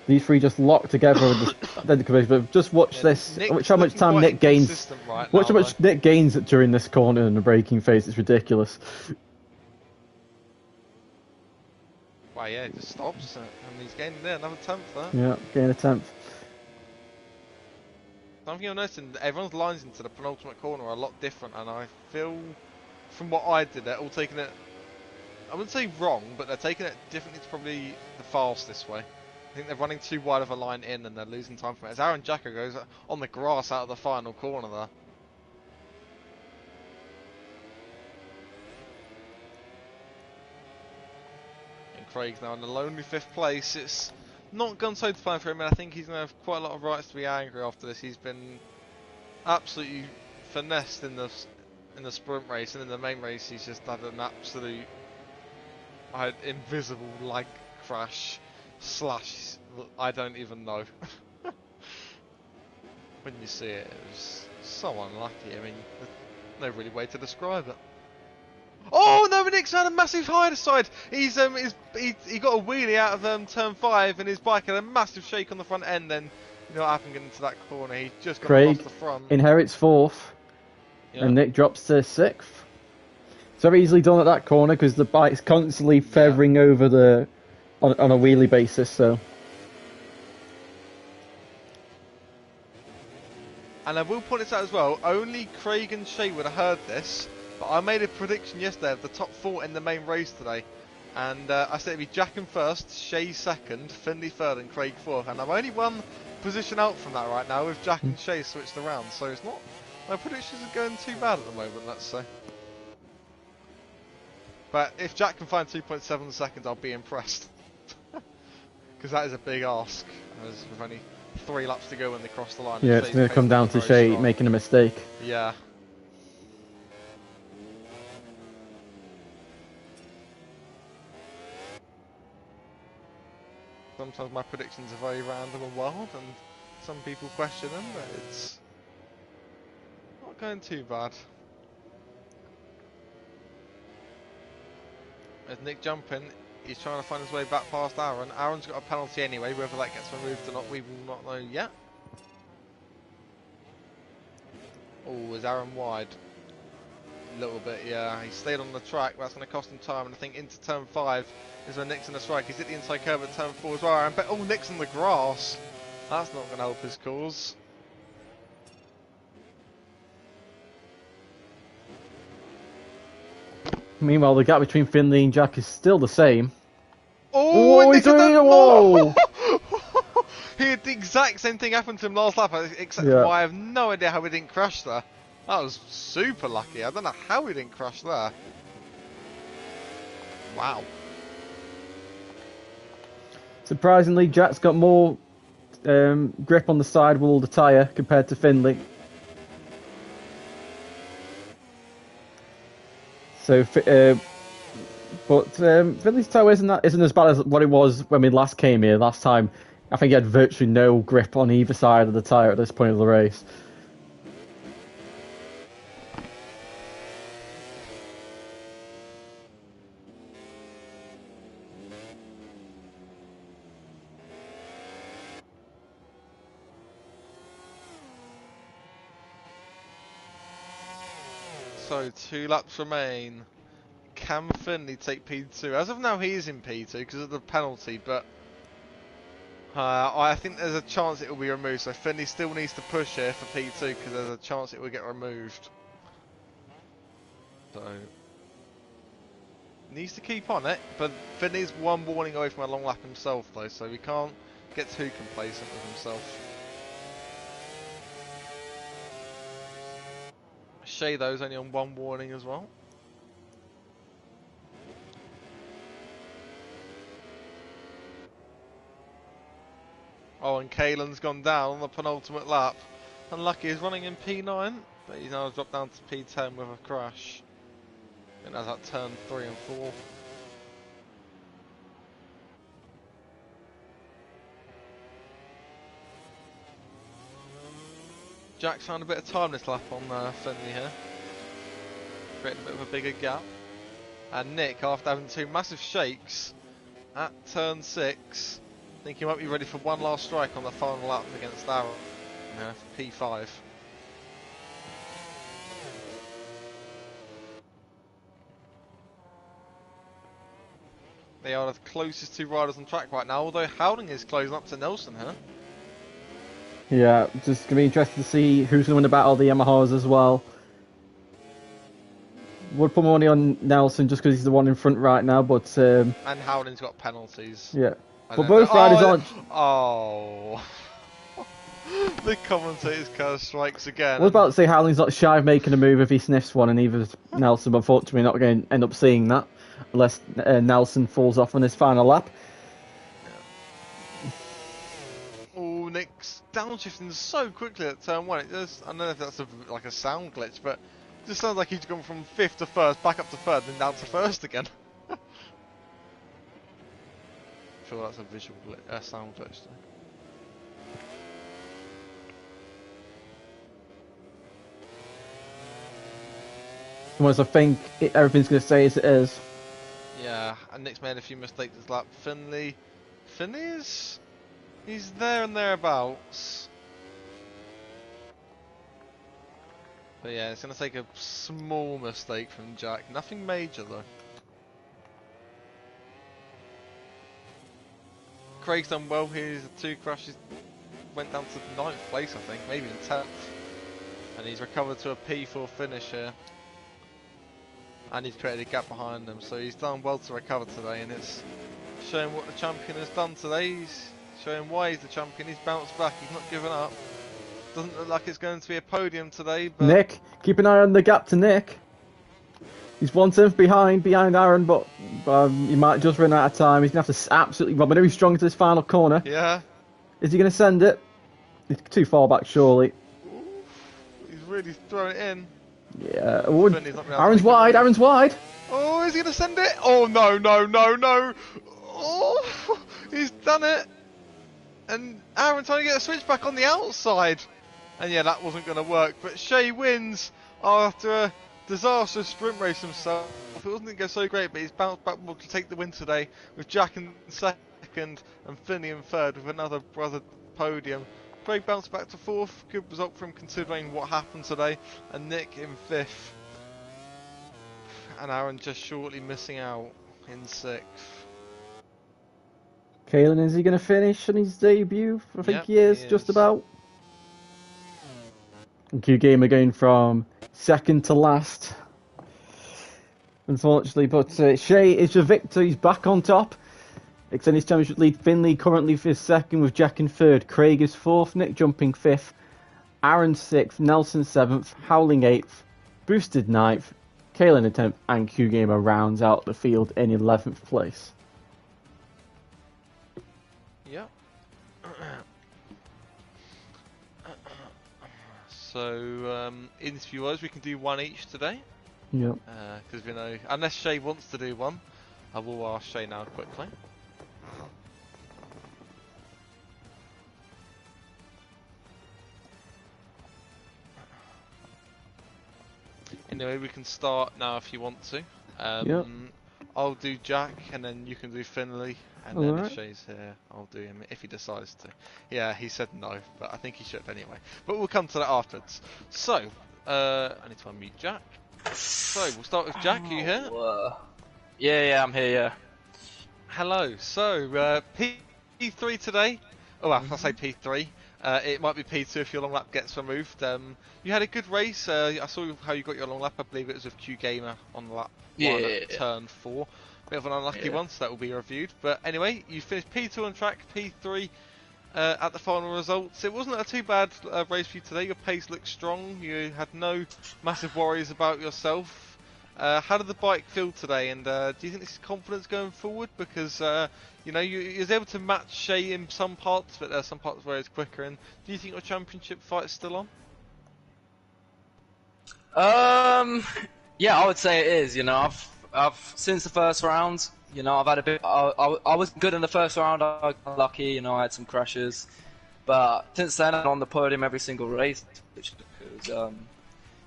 These three just locked together with the but just watch this. Watch how much time Nick gains. Watch how much Nick gains during this corner in the braking phase. It's ridiculous. Wow, yeah, it just stops, and he's gaining there another 10th there. Yeah, gain a 10th. Something you're noticing, everyone's lines into the penultimate corner are a lot different, and I feel, from what I did, they're all taking it, I wouldn't say wrong, but they're taking it differently to probably the fastest way. I think they're running too wide of a line in, and they're losing time from it. As Aaron Jacko goes on the grass out of the final corner there. And Craig's now in the lonely 5th place. It's not gone so to plan for him, and I think he's going to have quite a lot of rights to be angry after this. He's been absolutely finessed in the sprint race, and in the main race he's just had an absolute invisible lag crash slash I don't even know. When you see it, it was so unlucky. I mean, there's no really way to describe it. Oh no, Nick's had a massive high side. He got a wheelie out of turn 5, and his bike had a massive shake on the front end. Then you know what happened getting into that corner? He just got off the front. Inherits 4th, and Nick drops to 6th. It's very easily done at that corner because the bike's constantly feathering over on a wheelie basis. So. And I will point this out as well. Only Craig and Shea would have heard this. But I made a prediction yesterday of the top 4 in the main race today, and I said it'd be Jack in 1st, Shea 2nd, Finley 3rd, and Craig 4th. And I'm only 1 position out from that right now with Jack and Shea switched around, so it's not, my predictions are going too bad at the moment, let's say. But if Jack can find 2.7 seconds, I'll be impressed, because that is a big ask. There's only 3 laps to go when they cross the line. Yeah, it's going to come down to Shea making a mistake. Yeah. Sometimes my predictions are very random and wild, and some people question them, but it's not going too bad. There's Nick jumping, he's trying to find his way back past Aaron. Aaron's got a penalty anyway, whether that gets removed or not, we will not know yet. Oh, is Aaron wide? A little bit, yeah. He stayed on the track, but that's going to cost him time, and I think into turn 5 is where Nick's in the strike. He's hit the inside curve at turn 4 as well. Oh, Nick's in the grass. That's not going to help his cause. Meanwhile, the gap between Finley and Jack is still the same. Oh, he's doing it! Whoa! He had the exact same thing happen to him last lap, except I have no idea how he didn't crash there. That was super lucky. I don't know how he didn't crash there. Wow. Surprisingly, Jack's got more grip on the sidewall of the tyre compared to Finley. So, but Finley's tyre isn't as bad as what it was when we last came here. Last time, I think he had virtually no grip on either side of the tyre at this point of the race. So 2 laps remain. Can Finley take P2? As of now, he is in P2 because of the penalty, but I think there's a chance it will be removed. So Finley still needs to push here for P2 because there's a chance it will get removed. So needs to keep on it, but Finley's 1 warning away from a long lap himself though, so we can't get too complacent with himself. Shea though is only on 1 warning as well. Oh, and Kaelin's gone down on the penultimate lap. Unlucky, he's running in P9, but he's now dropped down to P10 with a crash. And that's at turn 3 and 4. Jack's found a bit of time this lap on Finley here. Creating a bit of a bigger gap. And Nick, after having 2 massive shakes at turn 6, I think he might be ready for one last strike on the final lap against Aaron for P5. They are the closest 2 riders on track right now, although Howling is closing up to Nelson here. Yeah, just going to be interested to see who's going to win the battle of the Yamahas as well. Would put money on Nelson just because he's the one in front right now, but... and Howling's got penalties. Yeah. But both riders aren't... Oh... The commentator's curse strikes again. I was about to say Howling's not shy of making a move if he sniffs one, and either Nelson, but unfortunately not going to end up seeing that, unless Nelson falls off on his final lap. Oh, Nick's downshifting so quickly at turn 1. It just, I don't know if that's like a sound glitch, but it just sounds like he's gone from 5th to 1st, back up to 3rd, then down to 1st again. I feel that's a visual sound glitch though. Whereas I think everything's going to stay as it is. Yeah, and Nick's made a few mistakes this lap. Finley is... he's there and thereabouts. But yeah, it's going to take a small mistake from Jack. Nothing major though. Craig's done well here. His 2 crashes went down to 9th place, I think, maybe in 10th. And he's recovered to a P4 finish here. And he's created a gap behind them, so he's done well to recover today, and it's showing what the champion has done today. He's showing why he's the champion. He's bounced back, he's not given up. Doesn't look like it's going to be a podium today, but... Nick, keep an eye on the gap to Nick. He's 1/10 behind Aaron, but he might just run out of time. He's going to have to absolutely rob. I know he's strong into this final corner. Yeah. Is he going to send it? He's too far back, surely. Ooh, he's really throwing it in. Yeah, Aaron's wide. Oh, is he going to send it? Oh, no. Oh, he's done it. And Aaron trying to get a switch back on the outside. And yeah, that wasn't going to work. But Shea wins after a disastrous sprint race himself. It wasn't going to go so great, but he's bounced back well to take the win today, with Jack in 2nd and Finney in 3rd with another brother podium. Craig bounced back to 4th, good result from considering what happened today, and Nick in 5th. And Aaron just shortly missing out in 6th. Kaelin, is he going to finish on his debut? I think he is, just about. And Q-Gamer going from 2nd to last, unfortunately, but Shea is the victor. He's back on top. Extending his championship lead. Finley currently is 2nd with Jack in 3rd. Craig is 4th. Nick jumping 5th. Aaron 6th. Nelson 7th. Howling 8th. Boosted 9th. Kaelin in 10th. And Q-Gamer rounds out the field in 11th place. Yep. So, interviewers, we can do one each today. Yep. Because we know, unless Shea wants to do one, I will ask Shea now quickly. Anyway, we can start now if you want to. Yep. I'll do Jack, and then you can do Finley, and then if Shea's here, I'll do him if he decides to. Yeah, he said no, but I think he should anyway. But we'll come to that afterwards. So, I need to unmute Jack. So we'll start with Jack. Are you here? Yeah, I'm here. Yeah. Hello. So P3 today. Oh, well, I say P3. It might be P2 if your long lap gets removed. You had a good race. I saw how you got your long lap. I believe it was with Q Gamer on lap 1 at turn 4. Bit of an unlucky one, so that will be reviewed. But anyway, you finished P2 on track, P3 at the final results. It wasn't a too bad race for you today. Your pace looked strong. You had no massive worries about yourself. How did the bike feel today? And do you think this is confidence going forward? Because you know you was able to match Shea in some parts, but there are some parts where it's quicker. And do you think your championship fight is still on? Yeah, I would say it is. You know, I've since the first round. You know, I've had a bit. I wasn't good in the first round. I got lucky. You know, I had some crashes, but since then I'm on the podium every single race, which is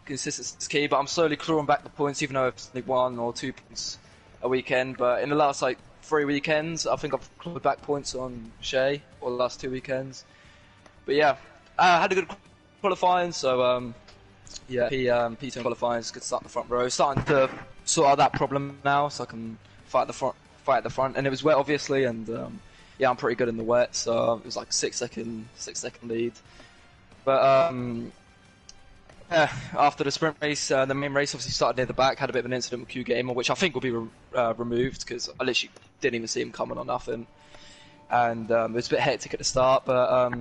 consistency is key. But I'm slowly clawing back the points, even though it's only 1 or 2 points a weekend. But in the last 3 weekends, I think I've clawed back points on Shea, or the last 2 weekends. But yeah, I had a good qualifying, so yeah, P2 qualifying is good to start in the front row. Starting to sort out that problem now, so I can fight at the front. And it was wet, obviously, and yeah, I'm pretty good in the wet, so it was like 6 second lead. But yeah, after the sprint race, the main race obviously started near the back. Had a bit of an incident with Q Gamer, which I think will be removed because I literally didn't even see him coming or nothing. And it was a bit hectic at the start, but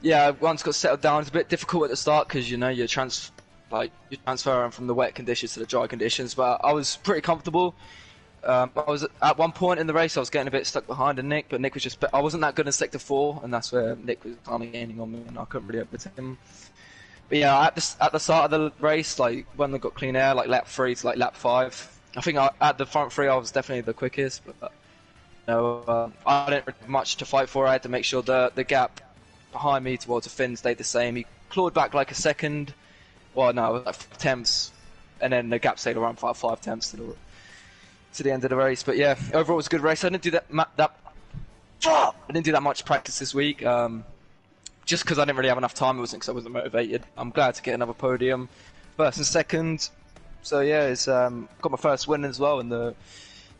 yeah, once got settled down, it's a bit difficult at the start because you know you're transferring from the wet conditions to the dry conditions. But I was pretty comfortable. I was at one point in the race, I was getting a bit stuck behind Nick, but Nick was just. I wasn't that good in sector 4, and that's where Nick was kind of gaining on me, and I couldn't really overtake him. But yeah, at the start of the race, like when they got clean air, like lap 3 to like lap 5, I think at the front 3 I was definitely the quickest. But you know, I didn't have much to fight for. I had to make sure the gap behind me towards the Finn stayed the same. He clawed back like a second. Well, no, like 5 tenths, and then the gap stayed around 5 tenths to the end of the race. But yeah, overall it was a good race. I didn't do that much practice this week, just because I didn't really have enough time. It wasn't because I wasn't motivated. I'm glad to get another podium, first and second. So yeah, it's got my first win as well in the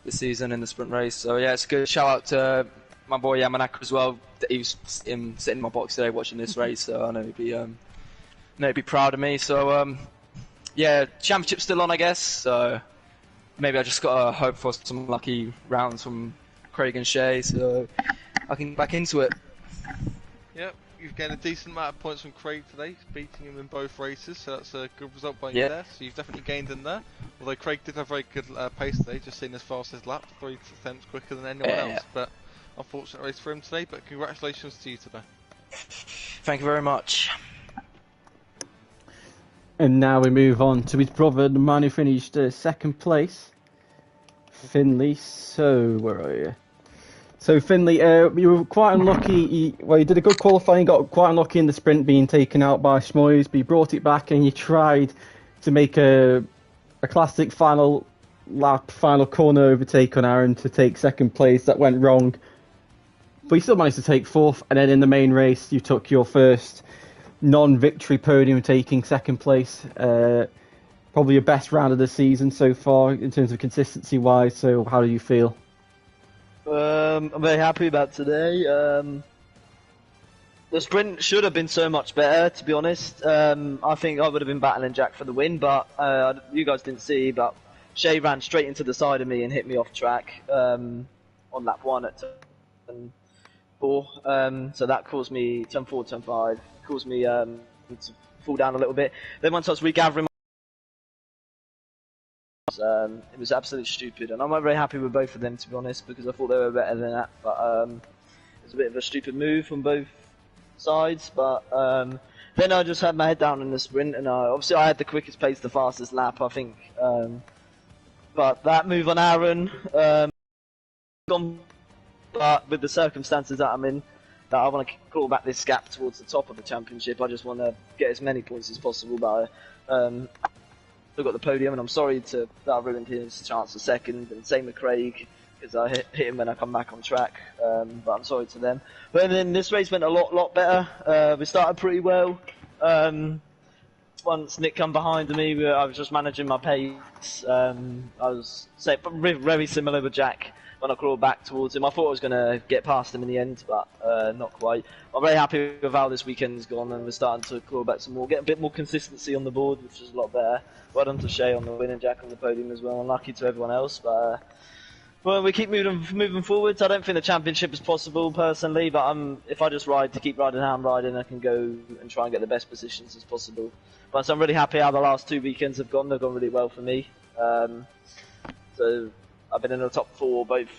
season in the sprint race. So yeah, it's a good shout out to my boy Yamanaka as well. He was sitting in my box today watching this race, so I know he'd be proud of me. So yeah, championship's still on, I guess. So maybe I just gotta hope for some lucky rounds from Craig and Shea, so I can get back into it. Yep, you've gained a decent amount of points from Craig today, beating him in both races, so that's a good result by you there. So you've definitely gained in there. Although Craig did have very good pace today, just seeing his fastest lap, 3 tenths quicker than anyone else. But unfortunate race for him today, but congratulations to you today. Thank you very much. And now we move on to his brother, the man who finished second place, Finley. So, where are you? So, Finley, you were quite unlucky. You did a good qualifying, got quite unlucky in the sprint being taken out by Schmoyes, but you brought it back and you tried to make a classic final lap, final corner overtake on Aaron to take second place. That went wrong. But you still managed to take fourth, and then in the main race, you took your first non-victory podium, taking second place. Probably your best round of the season so far in terms of consistency-wise. So, how do you feel? I'm very happy about today. The sprint should have been so much better, to be honest. I think I would have been battling Jack for the win, but you guys didn't see, but Shea ran straight into the side of me and hit me off track on lap 1 at turn 4. So that caused me, turn 4, turn 5, caused me to fall down a little bit. Then once I was regathering, it was absolutely stupid, and I'm not very happy with both of them, to be honest, because I thought they were better than that. But it was a bit of a stupid move from both sides. But then I just had my head down in the sprint, and obviously I had the quickest pace, the fastest lap, I think. But that move on Aaron, but with the circumstances that I'm in, that I want to claw back this gap towards the top of the championship. I just want to get as many points as possible, but still got the podium, and I'm sorry that I ruined his chance for second, and same with Craig, because I hit him when I come back on track, but I'm sorry to them. But then this race went a lot better. We started pretty well. once Nick come behind me, I was just managing my pace. I was very similar with Jack when I crawled back towards him. I thought I was going to get past him in the end, but not quite. I'm very happy with how this weekend's gone, and we're starting to crawl back some more, get a bit more consistency on the board, which is a lot better. Well done to Shay on the win and Jack on the podium as well. Unlucky to everyone else, but well, we keep moving forwards. I don't think the championship is possible personally, but if I just ride to keep riding how I'm riding, I can go and try and get the best positions as possible. But so I'm really happy how the last 2 weekends have gone. They've gone really well for me. So I've been in the top 4 both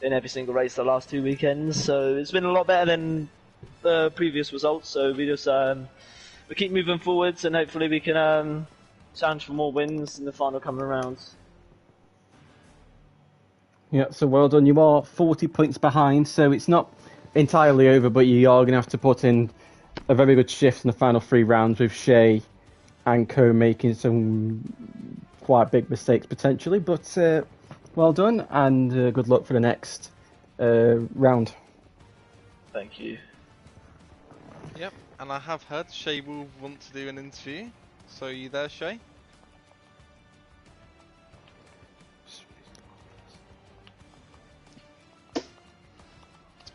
in every single race the last 2 weekends. So it's been a lot better than the previous results. So we just we keep moving forwards, and hopefully we can challenge for more wins in the final coming rounds. Yeah, so well done. You are 40 points behind, so it's not entirely over, but you are going to have to put in a very good shift in the final 3 rounds with Shay and Co making some quite big mistakes potentially. But well done, and good luck for the next round. Thank you. Yep, and I have heard Shay will want to do an interview. So are you there, Shay?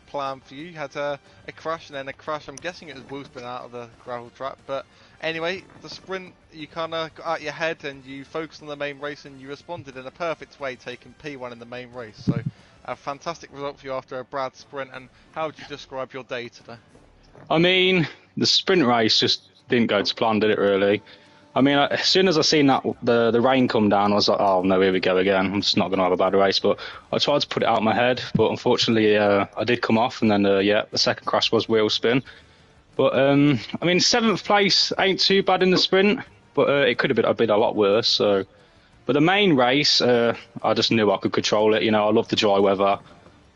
Plan for you had a crash and then a crash. I'm guessing it was wheel spin out of the gravel trap, but anyway, the sprint, you kind of got out your head and you focused on the main race and you responded in a perfect way, taking P1 in the main race. So a fantastic result for you after a Brad sprint. And how would you describe your day today? I mean, the sprint race just didn't go to plan, did it really? I mean, as soon as I seen that the rain come down, I was like, oh no, here we go again. I'm just not going to have a bad race. But I tried to put it out of my head, but unfortunately I did come off, and then the second crash was wheel spin. But I mean, 7th place ain't too bad in the sprint, but it could have been a lot worse. So, but the main race, I just knew I could control it. You know, I love the dry weather.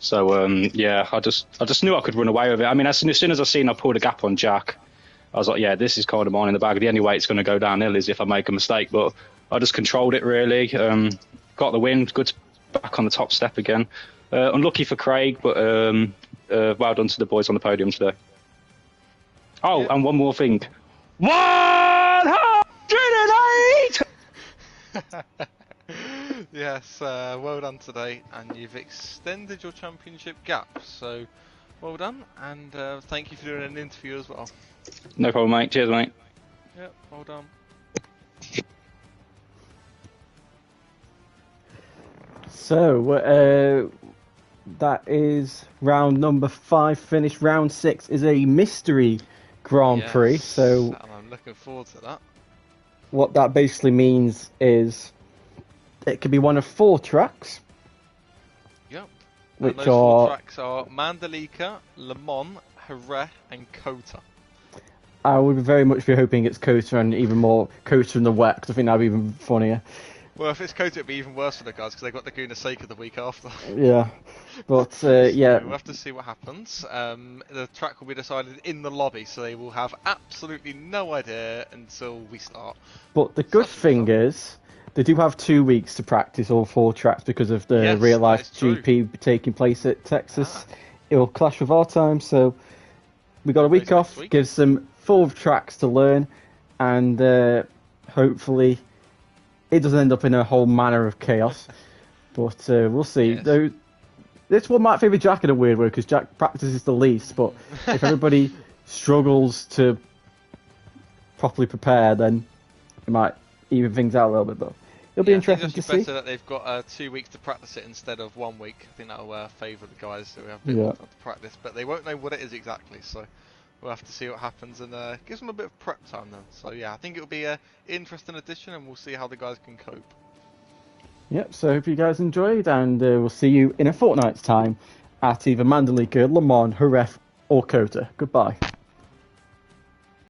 So yeah, I just knew I could run away with it. I mean, as soon as I seen I pulled a gap on Jack, I was like, yeah, this is kind of mine in the bag. The only way it's going to go downhill is if I make a mistake. But I just controlled it really. Got the win. Good to be back on the top step again. Unlucky for Craig, but well done to the boys on the podium today. Oh, yeah. And one more thing. 108! Yes, well done today. And you've extended your championship gap. So well done. And thank you for doing an interview as well. No problem, mate. Cheers, mate. Yep, well done. So, that is round number 5 finished. Round 6 is a mystery Grand Prix. So, and I'm looking forward to that. What that basically means is it could be one of 4 tracks. Yep. Which and those 4 tracks are Mandalika, Le Mans, Jerez, and Kota. I would very much be hoping it's Kota, and even more Kota in the wet, because I think that'd be even funnier. Well, if it's Kota, it'd be even worse for the guys, because they've got the Laguna Seca the week after. Yeah, but yeah. We'll have to see what happens. The track will be decided in the lobby, so they will have absolutely no idea until we start. But the good thing is, they do have 2 weeks to practice all 4 tracks because of the real life GP taking place at Texas. It will clash with our time, so we got a week off, gives them 4 tracks to learn, and hopefully it doesn't end up in a whole manner of chaos. But we'll see. Yes. This one might favour Jack in a weird way, because Jack practices the least, but if everybody struggles to properly prepare, then it might even things out a little bit. But it'll be interesting to see. I think it's better that they've got 2 weeks to practice it instead of 1 week. I think that'll favour the guys who have a bit more time to practice, but they won't know what it is exactly, so we'll have to see what happens, and gives them a bit of prep time then. So yeah, I think it'll be an interesting edition, and we'll see how the guys can cope. Yep, so hope you guys enjoyed, and we'll see you in a fortnight's time at either Mandalika, Le Mans, Jerez, or Kota. Goodbye.